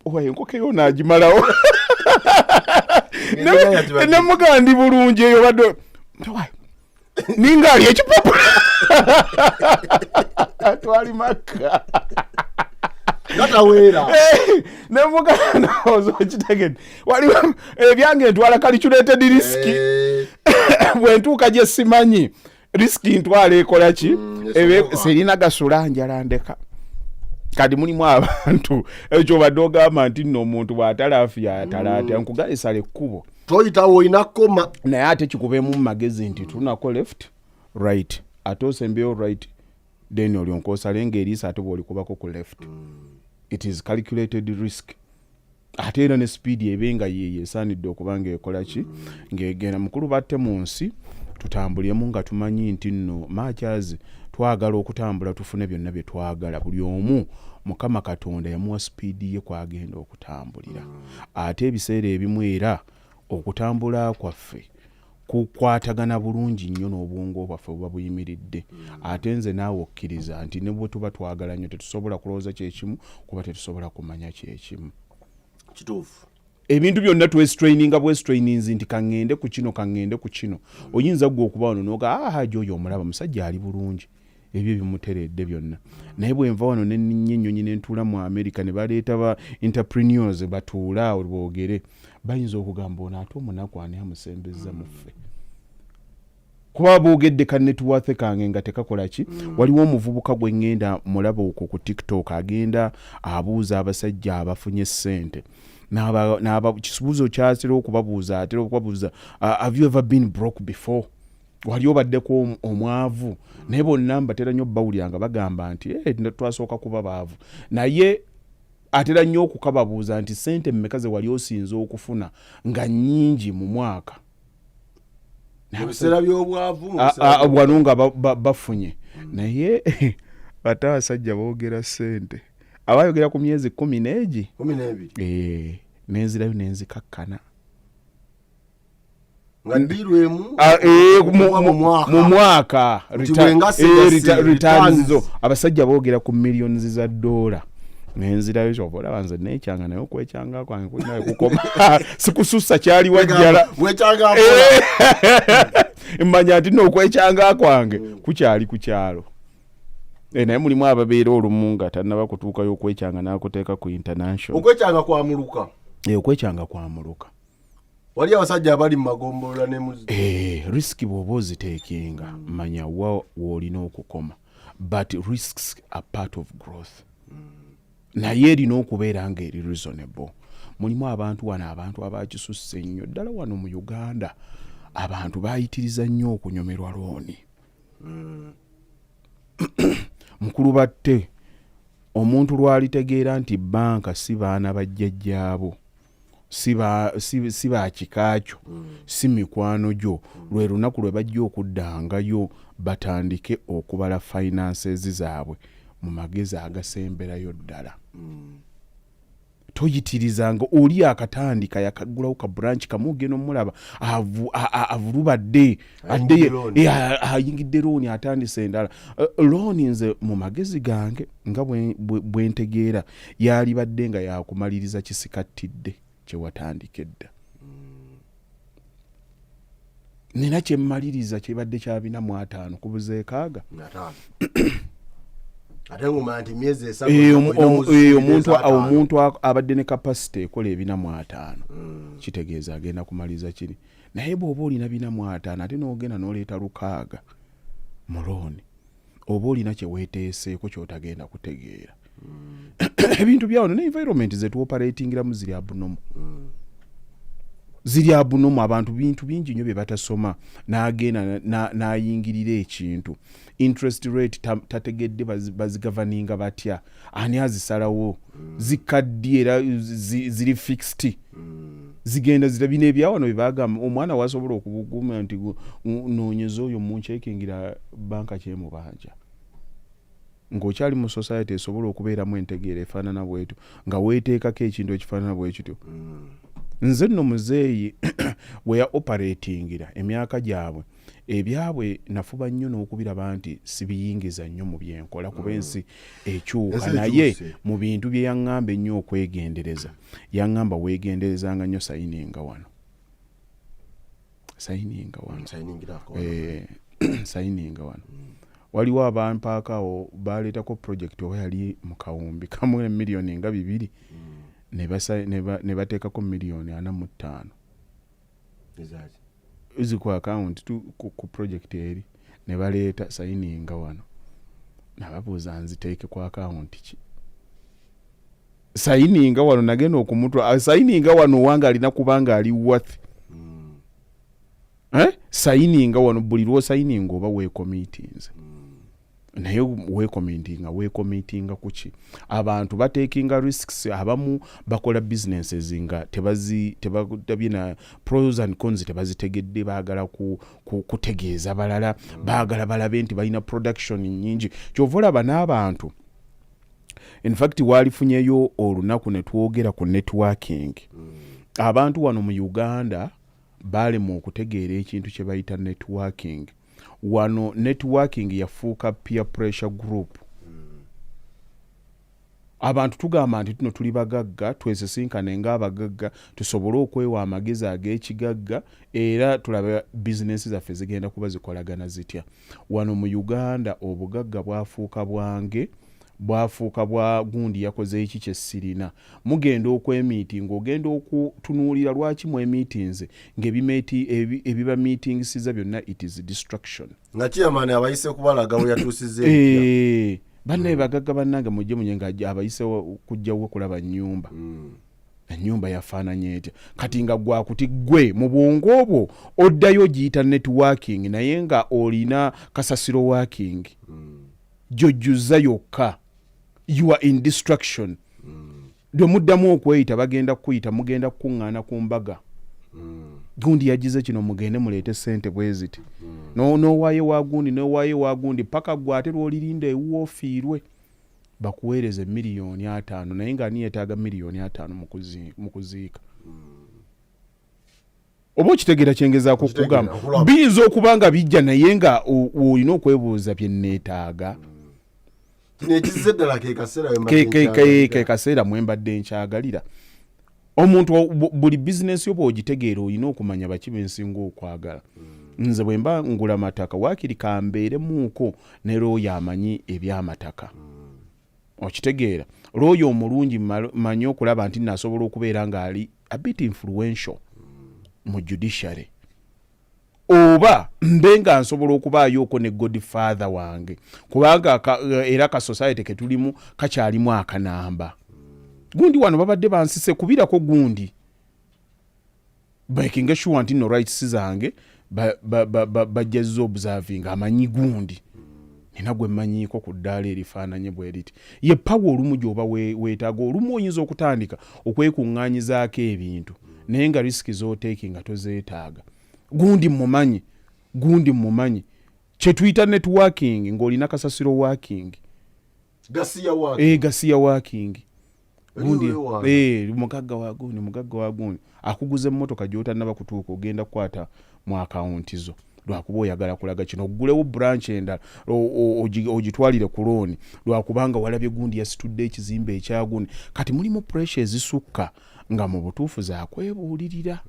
owaye enkoko eyo n'agimalawo nemugaa ndi bulungi eyo badde ninga ali ekipapula twali makka nataweera nemugana ozokitegedde waliwo ebyange ntwala calculated risk bwe ntuuka gye simanyi risk ntwala ekola ki serina gasula njala ndeka kati mulimu abantu ekyo badde ogamba nti nno omuntu bw'atalaafiya atalaatya nkugalisala ekkubo toyitawo olina koma naye ate kikubeemu mu magezi nti tunako left right ate osembyeyo right then olyoka osale ng'eriisa ate bw'olikubako ku left it is calculated risk ate era ne speed ebe nga yeeye esaanidde okuba ng'ekola ki ng'egenda mukulu batte mu nsi tutambulemu nga tumanyi nti nno makyazi twagala okutambula tufune byonna bye twagala buli omu Mukama Katonda yamuwa speedi ye kwagenda okutambulira ate ebiseera ebimu era okutambula kwaffe kukwatagana bulungi nnyo n'obwongo bwaffe buba buyimiridde ate nze naawe okkiriza nti ne bwe tuba twagala nnyo tetusobola kulowooza kyekimu kuba tetusobola kumanya kyekimu kituufu ebintu byonna twestraininga bwestraininzi nti kaŋŋende ku kino oyinza gwe okuba wano noga gyoyo omulaba musajja ali bulungi ebyo bimuteredde byonna naye bwenva wano nenninnya ennyonyi nentuula mu America ne baleeta ba entrepreneurs batuula awo boogere bayinza okugamba ono ate omunaku ani amusembeza muffe kuba boogedde ka networth kange nga tekakola ki waliwo omuvubuka gwe ngenda mulaba okwo ku TikTok agenda abuuza abasajja abafunye ssente n'aba kibuuzo kyasira okubabuuza atera okubabuuza have you ever been broke before wali obaddeko omwavu naye bonna mbatera nnyo bawulira nga bagamba nti twasooka kuba baavu naye atera nnyo okukababuuza nti ssente mmeka ze wali osinza okufuna nga nnyingi mu mwaka ebiseera by'obwavu wano nga bafunye naye ate abasajja boogera ssente abayogera ku myezi 12 nenzirayo nenzikakkana nga ndirwemu mu mwaka returns zo abasajja boogera ku millions za $. Nenzirayo kyovola banze nekyanga naye okwekyanga kwange kulinayo kukoma sikusussa kyali wajjala mmanya nti n'okwekyanga kwange kukyali ku kyalo naye mulimu ababeera olumu nga tannaba kutuukayo okwekyanga n'akuteeka ku international okwekyanga kwamuluka okwekyanga kwamuluka wali abasajja abali mu magombolola ne muzi risiki bw'oba oziteekenga manya wa w'olina okukoma but risks are part of growth naye erina okubeera nga eri reasonable mulimu abantu wano abantu abakisusse ennyo ddala wano mu Uganda abantu bayitiriza nnyo okunyomerwa looni mukulu batte omuntu lwalitegeera nti banka si baana bajjajjaabo si bakikaakyo si mikwano gyo lwe lunaku lwe bajja okuddangayo batandike okubala finances zaabwe mu magezi agasemberayo ddala toyitirizanga oli akatandika yakagulawo ka branch kamugeno mulaba avulubadde ayingidde looni atandise endala looni nze mu magezi gange nga bwentegeera yali badde nga yakumaliriza kisikattidde kyewatandika edda nina kyemmaliriza kyebadde kya 4 ku buzeekaaga omuntu abadde ne capacity ekola 4 kitegeeza agenda kumaliriza kiri naye bw'oba olina 4 ate n'ogenda n'oleeta 6 mu looni oba olina kyeweeteeseeko kyotagenda kutegeera ebintu byawano ne environment zetuoperatingiramu ziri abunomu abantu bintu bingi nnyo bye batasoma n'agenda n'ayingirira ekintu interest rate tategedde bazigavaninga batya ani azisalawo zikaddi era ziri fixed zigenda zirabina ebyawano bye bagamba omwana wasobola okubuguma nti noonyeza oyo muncekingira banka kyemubanja ng'okyali mu society esobola okubeeramu entegeera efaanana bwetu nga weeteekako ekintu ekifaanana bwe kityo nze nno muzeeyi we ya operatingira emyaka gyabwe ebyabwe nafuba nnyo n'okubiraba nti sibiyingiza nnyo mu byenkola kuba ensi ekyuka naye mu bintu bye yaŋŋamba ennyo okwegendereza yaŋŋamba weegenderezanga nnyo sayininga wano waliwo abampaakaawo baleetako project oba yali mu kawumbi kamu miliyoni nga 2 ne bateekako miliyoni 45 ezi ku account ku project eri ne baleeta sayininga wano nababuuza nziteeke ku account ki sayininga wano nagenda okumutwa sayininga wano wanga alina kubanga ali worth sayininga wano buli lwo sayininga oba weekomitinze naye weekomitinga kuki abantu batekinga risks abamu bakola businesses nga tebabina pros and cons tebazitegedde baagala kutegeeza balala baagala balabe nti balina production nyingi kyova olaba n'abantu in fact walifunyeyo olunaku ne twogera ku networking abantu wano mu Uganda balema okutegeera ekintu kye bayita networking wano networking yafuuka peer pressure group abantu tugamba nti tuno tuli bagagga twesisinkane ng'abagagga tusobole okwewa amagezi ag'ekigagga era tulabe bizinesi zaffe zigenda kuba zikolagana zitya wano mu Uganda obugagga bwafuuka bwange bwafuuka bwa gundi yakoze eki kyesirina mugenda okwemiting ogenda okutunuulira lwaki mu meetings ebiba meetings za byonna it is distraction nga chairman abayise kubalaga we yatusize banne bagagga bannange mujje munyenga abayise kujjawo kulaba nnyumba ennyumba yafaananye etya kati nga gwakuti gwe mu bwongo obwo oddayo giyita networking naye nga olina kasasiro working jojjuza yokka you are in distraction muddamu okweyita bagenda kuyita mugenda kuŋŋaana ku mbaga gundi yagize kino mugende muleete ssente bweziti nowaaye wagundi paka gwate lwolirinda ewuwo ofiirwe bakuweereze miliyoni 5 naye nga ani yeetaaga miliyoni 5 mu kuziika oba okitegeera kyengezaako okugamba biyinza okuba nga bijja naye nga olina okwebuuza bye neetaaga ke kaseera mwembadde nkyagalira omuntu buli bizinesi oba ogitegeera olina okumanya baki bensinga okwagala nze bwe mba ngula mataka waakiri kambeeremuuko ne looyo amanyi ebyamataka okitegeera looyo omulungi manyi okulaba nti nasobola okubeera nga ali a bit influential mu judiciary oba mbe nga nsobola okubaayoko ne godfather wange kubanga era ka society ke tulimu kakyalimu akanamba gundi wano babadde bansise kubirako gundi making sure nti no rights zange bajjazza observing amanyi gundi nina gwe mmanyiiko ku ddaala erifaananye bwe riti ye pawa olumu gy'oba weetaaga olumu oyinza okutandika okwekuŋŋaanyizaako ebintu naye nga risiki z'oteeki nga tozeetaaga gundi mumanyi kyetuyita networking ng'olina kasasiro working gasiya working gundi mugagga wa gundi akuguza emmotoka gy'otannaba kutuuka ogenda kukwata mu akawunti zo lwakuba oyagala kulaga kino oggulewo branch endala ogitwalire ku looni lwakubanga walabye gundi yasitudde ekizimbe ekyagundi kati mulimu pressure ezisukka nga mu butuufu zakwebuulirira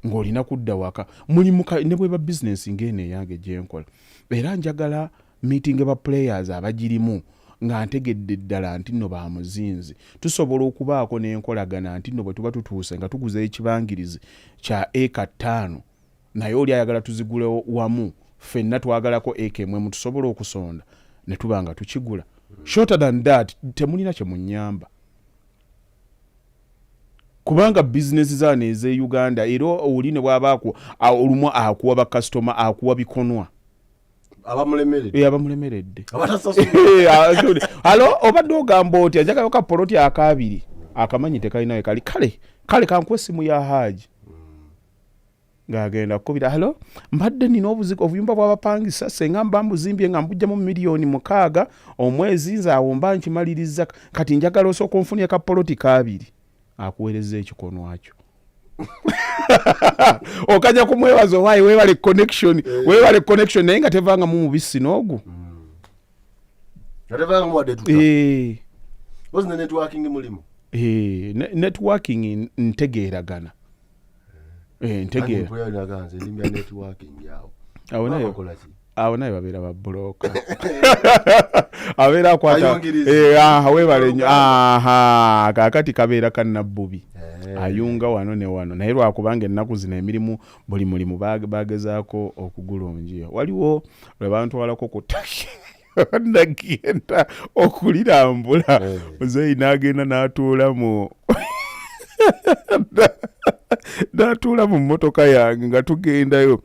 ng'olina kudda waka mulimu ne bweba bizinesi ng'eno eyange gyenkola era njagala meeting ba players abagirimu nga ntegedde ddala nti nno bamuzinzi tusobola okubaako n'enkolagana nti nno bwe tuba tutuuse nga tuguza ekibangirizi kya eka 5 naye oli ayagala tuzigulewo wamu ffenna twagalako eka emwe tusobola okusonda ne tuba nga tukigula shorter than that temulina kye munnyamba kubanga bizinesi zaano ez'e Uganda era oli ne bw'abaako olumu akuwa bakasitoma akuwa bikonwa abamulemeredde alo obadde ogamba oti ajagala kapoloti akabiri akamanyi tekalinawe kale kankuwa essimu ya Haji ng'agenda kukubira halo mbadde nina obuzigo obuyumba bw'abapangisa senga mba mbuzimbye nga mbujjamu miliyoni 6 omwezi nze awo mba nkimaliriza kati njagala osooka onfunye kapoloti kabiri akuweereza ekikono akyo okajja kumwebaza owaayi weebale connection naye nga tevanga mu mubisi n'ogu networking ntegeeragana awo naye babeera babulooka abeera akwata weebale nnyo kaakati kabeera kannabbubi ayunga wano ne wano naye lwakubanga ennaku zino emirimu buli mulimu bagezaako okugula omunjiya waliwo lwe bantwalako ku ttaki nagenda okulirambula muzeeyi n'agenda n'atuula mu mmotoka yange nga tugendayo.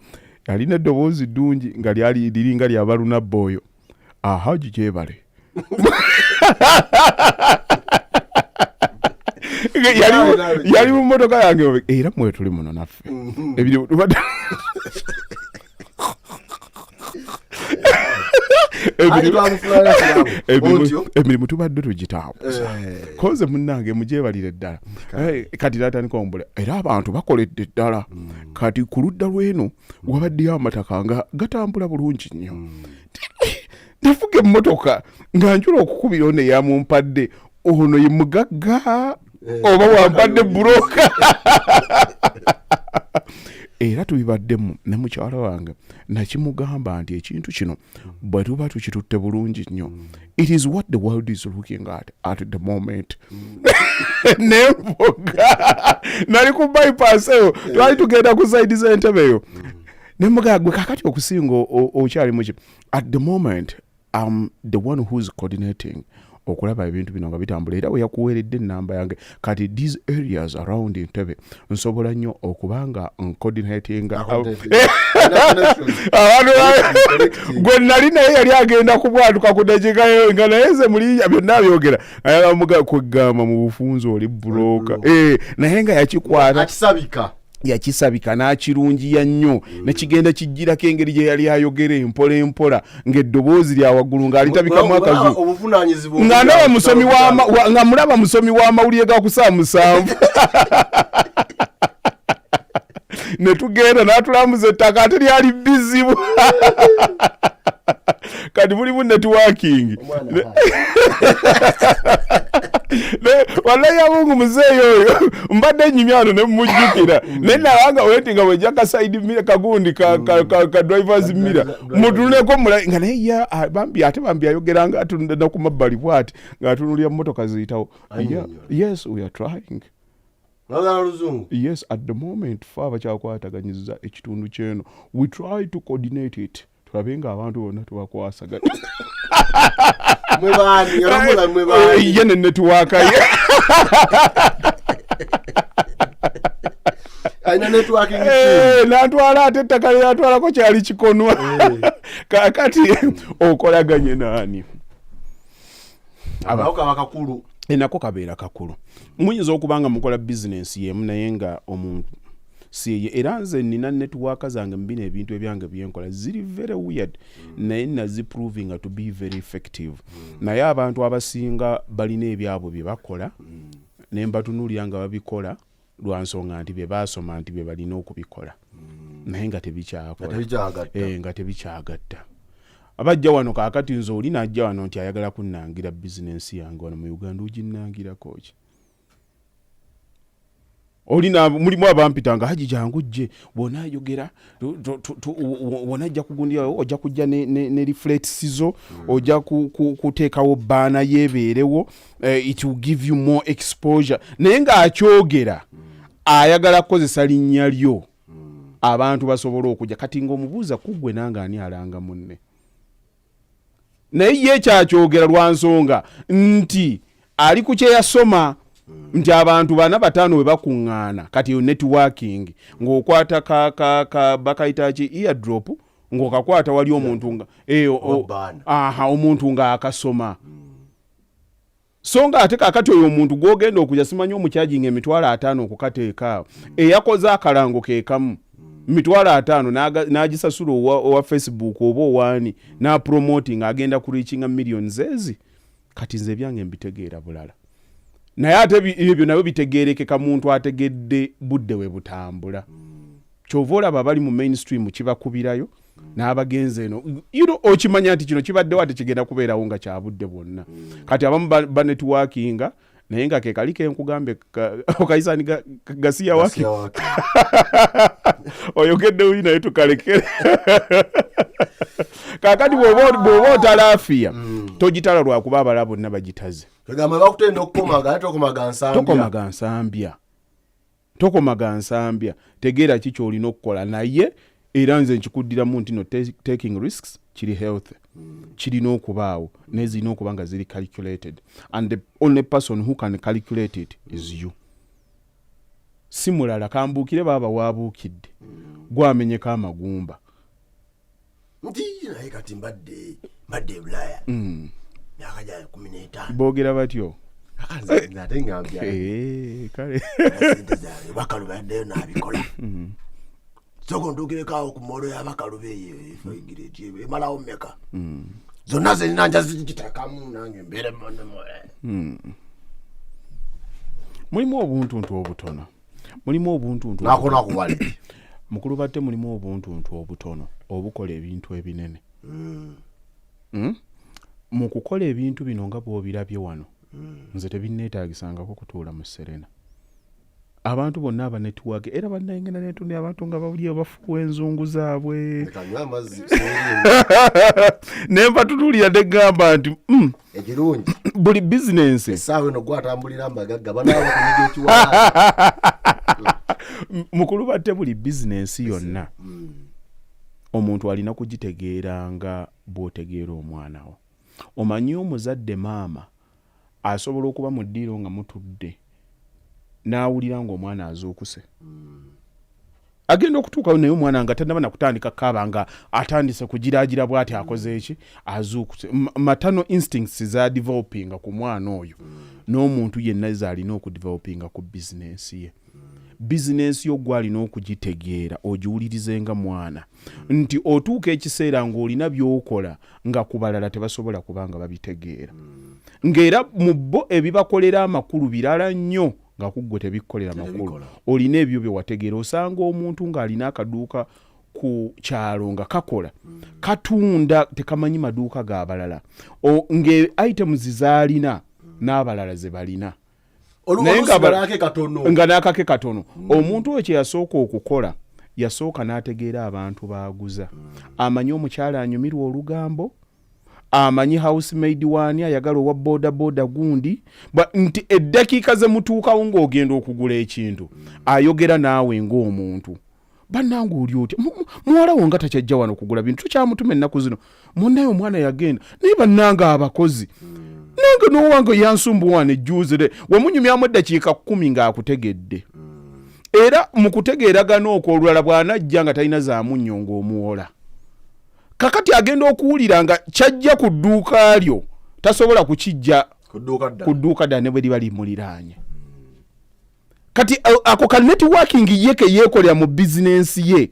Yalina eddoboozi ddungi nga liringa lya balunabba oyo. Haji Kyebale. Yali mu mmotoka yange era mwe tuli muno naffe. Emirimu tubadde tugitambuza koze munnange mujebalire ddala kati natandika ombula era abantu bakoledde ddala kati ku ludda lw'eno wabaddeyo amataka nga gatambula bulungi nnyo. Nafuga emmotoka nga njula okukubira ono eyamumpadde ono ye mugagga oba wampadde buloka. Era tubibaddemu ne mukyala wange nakimugamba nti ekintu kino bwe tuba tukitutte bulungi nnyo, it is what the world is looking at the moment. Nemboga nali ku bypass eyo twali tugenda ku side z'entebe eyo nemboga gwe kakati okusinga okyali muki at the moment I'm the one who's coordinating okulaba ebintu bino nga bitambula. Era we yakuweeredde ennamba yange kati these areas around Entebbe nsobola nnyo okubanga ncoordinatinga gwe nali naye yali agenda kubwatuka ku dakikayo nga naye ze muliya byonna byogera ayalamuga kwegamba mu bufunzo oli buloka naye nga yakikwata yakisabika n'akirungiya nnyo nekigenda kijjirako engeri gye yali ayogera empola ng'eddoboozi lya waggulu ng'alitabikamu akazu nga ndaba musomi nga mulaba musomi w'amawulire ga ku saa 7 ne tugenda n'atulamuza ettaka ate lyali bizibu kati mulimu networking wallahi abungu muzeeyi oyo mbadde nnyimyano ne mujjukira naye nalanga wetinga bwejja ka side mirror kagundi ka drivers mirror mutunuleko mulai nga naye ate bambi ayogeranga atunda ku mabbali bwati ng'atunulira mmotoka ziyitawo. Yes, we are trying. Yes, at the moment faba kyakwataganyiza ekitundu kyeno we try to coordinate it tulabe nga abantu bonna tubakwasagana ye ne netiwaaka ye n'atwala ate ettaka lye yatwalako kyali kikonwa kakati okolaganye naani abakakulu enako kabeera kakulu. Muyinza okubanga mukola bizinensi yemu naye nga omuntu siye era nze nina network zange mbina ebintu ebyange byenkola ziri very weird naye naziproving to be very effective. Naye abantu abasinga balina ebyabo bye bakola ne mbatunulira nga babikola lwa nsonga nti bye baasoma nti bye balina okubikola naye nga tebikyakola nga tebikyagatta. Abajja wano kaakati nze oli najja wano nti ayagala kunnangira bizinensi yange wano mu Uganda oginnangirako ki? Olina mulimu abampitanga haji jangu gye bw'onaayogera wonajja kugundira ojja kujja ne reflex zo ojja kuteekawo baana yeebeerewo it will give you more exposure. Naye ng'akyogera ayagala kukozesa linnya lyo abantu basobola okujja kati ng'omubuuza kuggwe nange ani alanga munne. Naye ye kyakyogera lwa nsonga nti ali ku kye yasoma nti abantu 4-5 we bakuŋŋaana kati yo networking ng'okwata bakayita ki eardrop ng'okakwata wali omuntu nga omuntu ng'akasoma so nga ate kakati oyo omuntu gw'ogenda okujja simanyi omukyajinga $50 okukateeka eyakoze akalango keekamu $50 n'agisasula owa Facebook oba owaani n'apromoting agenda kureachinga millions ezi. Kati nze byange mbitegeera bulala. Naye ate ebyo nabyo bitegeerekeka muntu ategedde budde we butambula. Kyova olaba bali mu mainstream kibakubirayo n'abagenzi eno okimanya nti kino kibaddewo ate kigenda kubeerawo nga kya budde bwonna. Kati abamu banetworkinga naye nga kekali kenkugambe okayisani gasiya waki oyogedde uli naye tukalekere kakati bw'oba otalaafiya togitala lwakuba abalala bonna bagitaze. Tokomaga nsambya tegeera ki ky'olina okukola naye era nze nkikuddiramu nti no taking risks kiri health kirina okubaawo nezirina okuba nga ziri calculated and the only person who can calculate it is you. Si mulala kambuukire baba waabuukidde gwamenyeko amagumba nti naye kati mbadde Bulaya myaka gya 15 boogera batyo nate ngambya kale bakalu baddeyo n'abikola soko ntuukirekawo ku modo y'abakalu beeyo efayigireti emalawo mmeka zonna zirina nja zigitekamu nange mbeere mulimu obuntuntu obutono nakona kuwale mukulu batte mulimu obuntuntu obutono obukola ebintu ebinene mu kukola ebintu bino nga bw'obirabye wano nze tebinneetaagisangako kutuula mu Serena. Abantu bonna aba network era bannayingana netuni abantu nga bawulira bafuwa enzungu zaabwe nemba tutuulira tegamba nti ekirungi buli business essaawa eno gwatambulira mbagagga banaaba kunyiga ekiwala mukulu batte buli business yonna omuntu alina kugitegeera nga bw'otegeera omwana wo. Omanyi omuzadde maama asobola okuba mu ddiiro nga mutudde n'awulira ng'omwana azuukuse agenda okutuukawo naye omwana nga tannaba nakutandika kaaba nga atandise kugiraagira bw'ati akoze eki azuukuse. Maternal instincts za developinga ku mwana oyo n'omuntu yenna zaalina okudevelopinga ku bizinensi ye. Bizinensi yo gwalina okugitegeera ogiwulirizenga mwana nti otuuka ekiseera ng'olina by'okola nga ku balala tebasobola kubanga babitegeera ng'era mu bo ebibakolera amakulu birala nnyo nga kuggwe tebikkolera makulu. Olina ebyo bye wategeera. Osanga omuntu ng'alina akaduuka ku kyalo nga kakola katunda tekamanyi maduuka g'abalala ng'items zaalina n'abalala ze balina nga n'akake katono. Omuntu oyo kye yasooka okukola yasooka n'ategeera abantu baaguza. Amanyi omukyala anyumirwa olugambo, amanyi housemaid wani ayagala owa boda gundi nti eddakiika ze mutuukawo ng'ogenda okugula ekintu ayogera naawe ng'omuntu. Bannange oli otya muwala wo nga takyajja wano kugula bintu tukyamutuma ennaku zino munnaye omwana yagenda naye bannange abakozi nange n'owange yansumbuwana ejjuuzire wamunyumyamu eddakiika 10 ng'akutegedde. Era mu kutegeeragana okwo olulala bw'anajja nga talina zaamunnyo ng'omuwola kakati agenda okuwulira nga kyajja ku dduuka lyo tasobola kukijja ku dduuka ddala ne bwe liba limuliraanye. Kati ako ka networking ye ke yeekolera mu bizinensi ye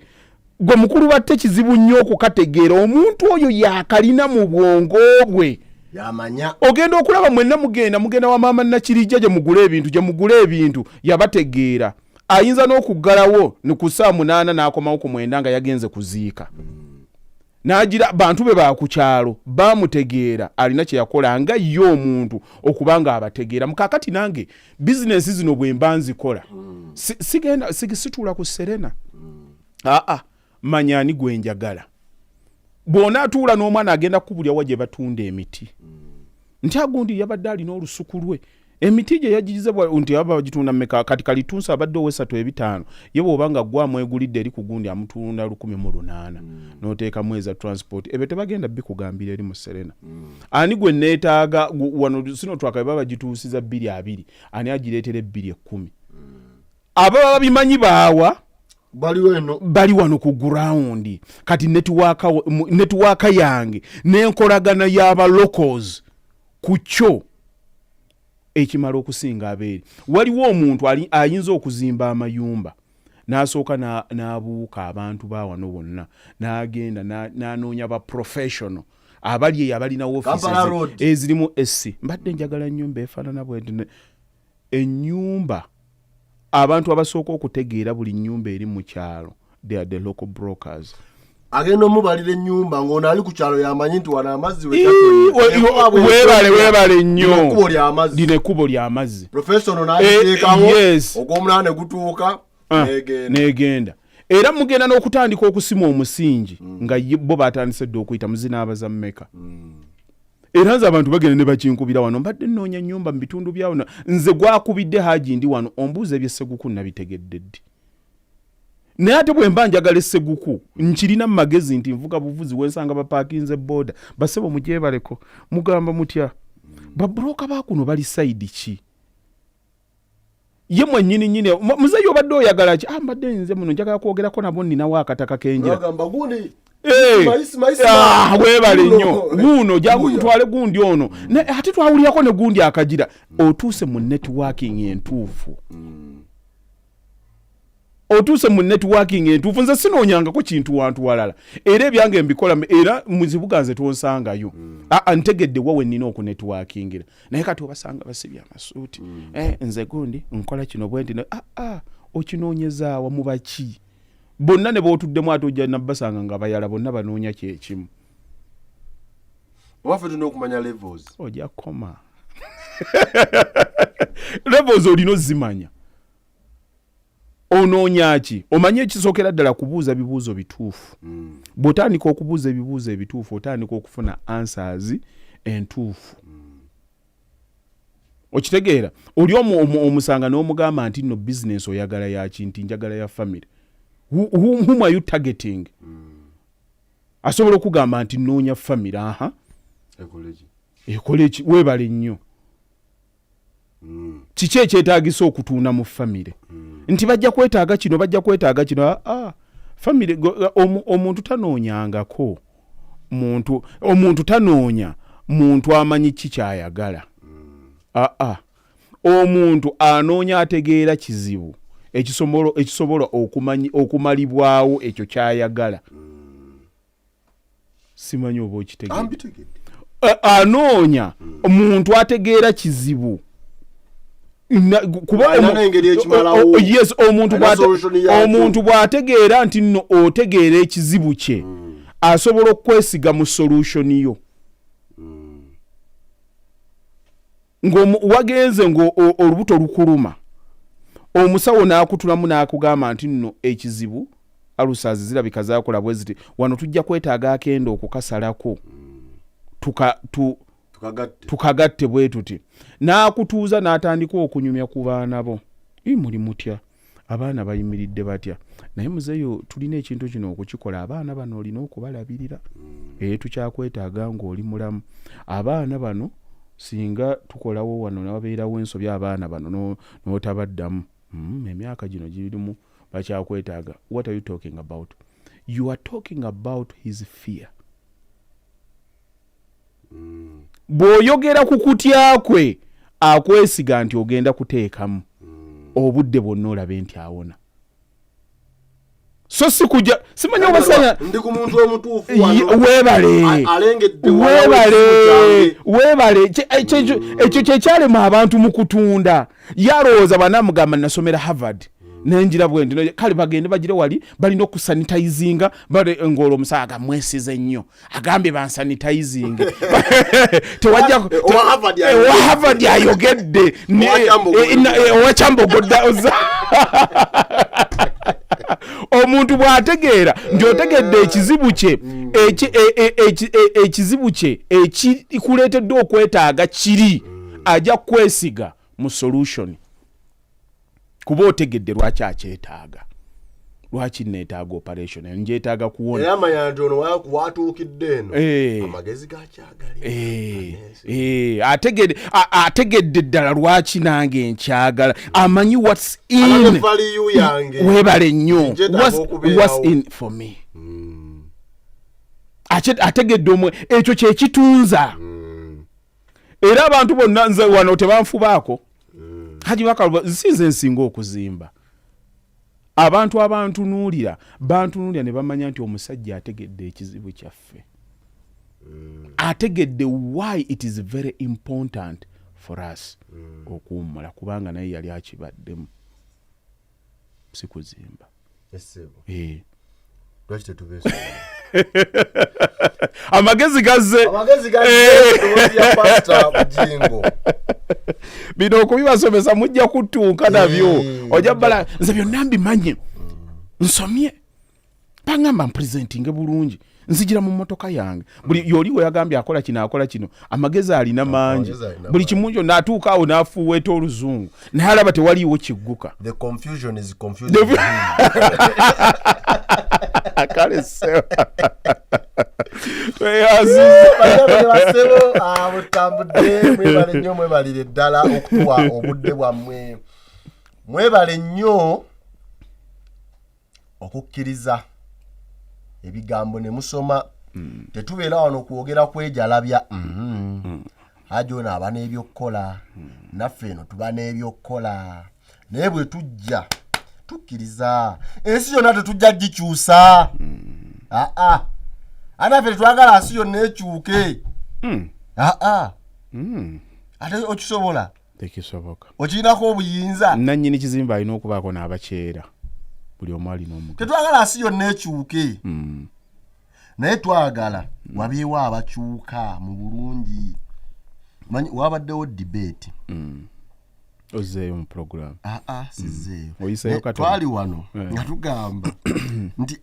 gwe mukulu batte kizibu nnyo okukategeera. Omuntu oyo yakalina mu bwongo bwe yamanya. Ogenda okulaba mwenna mugenda wa maama Nakirijja gye mugule ebintu yabategeera. Ayinza n'okuggalawo ne ku saa 8 n'akomawo ku 9 nga yagenze kuziika. Nagira bantu be ba ku kyalo bamutegeera alina kye yakola nga yo omuntu okubanga abategeera. Mukakati nange business zino bwe mbanzi kola sigenda situla ku Serena manyani gwe njagala. Bw'ona atuula n'omwana agenda kubulya waje batunda emiti nti agundi yabadde alina olusuku lwe emiti gye yagizebwa nti aba bagitunda mmeka kati kalitunsa abadde owesatu 5 ye bw'obanga gwamwe egulidde eri ku gundi amutunda 118 n'oteeka mweza transport ebe tebagenda bikugambira eri mu Serena. Ani gwe neetaaga wano sino twaka baba gituusiza 2 ani agireetere 210 aba bimanyi baawa bali wano ku ground. Kati network yange n'enkolagana y'aba locals ku kyo ekimala okusinga abeeri. Waliwo omuntu ayinza okuzimba amayumba n'asooka n'abuuka abantu baawano bonna n'agenda n'anoonya ba professional abali abalina offices ezirimu SC. Mbadde njagala nnyumba efaanana bw'enti ennyumba abantu abasooka okutegeera buli nnyumba eri mu kyalo they are the local brokers. Agenda omubalira ennyumba ng'ono ali ku kyalo yamanyi nti wana amazzi weebale nnyo lino ekkubo ly'amazzi professional n'agiteekawo ogw'omunaana gutuuka n'egenda. Era mugenda n'okutandika okusima omusingi nga bo batandise dde okuyita muzinaabaza mmeka. Era nze abantu bagenda ne bakinkubira wano mbadde nnoonya nnyumba mu bitundu byawo nze gwakubidde haji ndi wano ombuuza eby'esseguku nabitegedde ddi. naye ate bwe mba njagala esseguku nkirina mu magezi nti nvuga buvuzi wensanga bapaakinze booda basebo mugyebaleko mugamba mutya babulooka bakuno bali sayidi ki ye mwennyini nyini muzeeyi obadde oyagala ki mbadde nze muno njagala kwogerako nabo nninawo akataka kenjira weebale nnyo guno jangu tutwale gundi ono ate twawulirako ne gundi akagira otuuse mu networking entuufu nze sinoonyangako kintu wantu walala era ebyange mbikola era muzibuga nze tonsangayo ntegedde wawe nnina okunetworkingira naye kati obasanga basibye amasuuti nze gundi nkola kino bwenti okinoonyezaawa mu baki bonna ne bootuddemu ate ojja nabbasanga nga bayala bonna banoonya kyekimu waffe tulina okumanya levels ojja koma levels olina ozimanya onoonya ki omanye ekisookera ddala kubuuza bibuuzo bituufu bw'otandika okubuuza ebibuuzo ebituufu otandika okufuna answers entuufu okitegeera oli omusanga n'omugamba nti nno bizinesi oyagala yaki nti njagala ya family whom are you targeting asobola okugamba nti noonya family ekole ki weebale nnyo kiki ekyetaagisa okutuuna mu family nti bajja kwetaaga kino family omuntu tanoonyangako omuntu tanoonya muntu amanyi ki kyayagala omuntu anoonya ategeera kizibu ekisobola okumalibwawo ekyo kyayagala simanyi oba okitegeera anoonya muntu ategeera kizibu yes omuntu bw'ategeera nti nno otegeera ekizibu kye asobola okwesiga mu solution yo wagenze olubuto lukuluma omusawo n'akutulamu n'akugamba nti nno ekizibu alusazi zirabika zakola bwe ziti wano tujja kwetaaga akenda okukasalako tukagatte bwe tuti n'akutuuza n'atandika okunyumya ku baana bo muli mutya abaana bayimiridde batya naye muzeeyo tulina ekintu kino okukikola abaana bano olina okubalabirira tukyakwetaaga ng'oli mulamu abaana bano singa tukolawo wano nababeerawo ensobi abaana bano n'otabaddamu emyaka gino girimu bakyakwetaaga. What are you talking about? You are talking about his fear. Bw'oyogera ku kutya kwe akwesiga nti ogenda kuteekamu obudde bwonna olabe nti awona. So sikuja simanyi obasanya ndi ku muntu omutuufu webale ekyo kyekyalema abantu mu kutunda yalowooza banamugamba nasomera Harvard nenjira bwendi kale bagende bagire wali balina okusanitizinga bale ngolo omusaaga mwesize nnyo agambye bansanitizing tewajja Harvard ayogedde owacambogodda omuntu bw'ategeera nti otegedde ekizibu kye ekizibu kye ekikuleetedde okwetaaga kiri ajja kwesiga mu solution kuba otegedde lwaki akyetaaga lwaki neetaaga operation njetaaga kuwona era amanyanti ono watuukidde eno amagezi gakyagali ategedde ddala lwaki nange nkyagala amanyi what's in webale nnyo what's in for me ategedde omwe ekyo kyekitunza era abantu bonna nze wano tebanfubaako haji wakaluba nsinze nsinga okuzimba abantu abantunuulira ne bamanya nti omusajja ategedde ekizibu kyaffe ategedde why it is very important for us okuwummula kubanga naye yali akibaddemu si kuzimba amagezi gazze ya pastor Bujingo bino okubibasomesa mujja kutuuka nabyo ojja bala nze byonna mbimanye nsomye bangamba mpresentinge bulungi nzijira mu mmotoka yange buli yoli we yagambye akola kino amagezi alina mangi buli kimunjo n'atuuka awo n'afuuweeta oluzungu naye alaba tewaliiwo kigguka. The confusion is confusing. Kale sewa basebo butambudde mwebale nnyo mwebalire ddala okutuwa obudde bwammwe mwebale nnyo okukkiriza ebigambo ne musoma tetubeera wano okwogera kwejalabya ajona aba n'ebyokukola naffe eno tuba n'ebyokukola naye bwe tujja tukkiriza ensi yonna tetujja gikyusa ate ffe tetwagala nsi yonna ekyuke ate okisobola tekisoboka okirinako obuyinza nannyini kizimba alina okubaako n'abakyera buli omu alina omuga tetwagala nsi yonna ekyuke naye twagala wabyewo abakyuka mu bulungi manyi wabaddewo debate ozeeyo mu program sizeeyo twali wano nga tugamba nti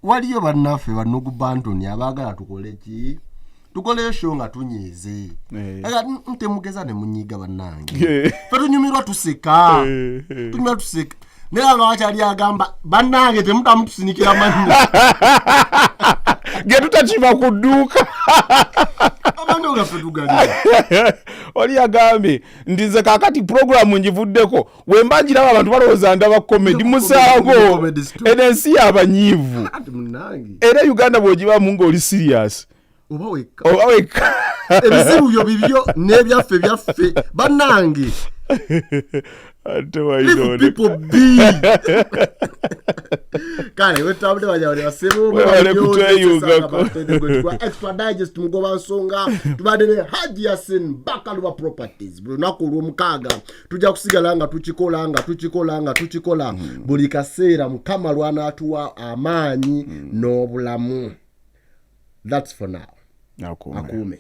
waliyo bannaffe banogu bantoni abaagala tukole ki tukole show nga tunyize ntemugeza ne munyiga bannange fe tunyumirwa tuseka naye nga wakyali agamba bannange temutamutusinikira mannya ge tutakiva ku dduuka abantu gaffe tugalira oli agambye nti nze kaakati puroguramu ngivuddeko we mba ngiraba abantu balowooza ndaba komedi musango eno ensi y'abanyiivu era Uganda bw'ogibamu ng'oli sirias oba wekka ebizibu byo bibyo n'ebyaffe byaffe bannange people be kale wetambule wajawale wasebo extra digest mugoba nsonga tubadde ne Haji Yasin Bakaluba Properties lunaku olw'omukaaga tujja kusigala nga tukikola buli kaseera Mukama lwanaatuwa amaanyi n'obulamu. That's for now. Akume.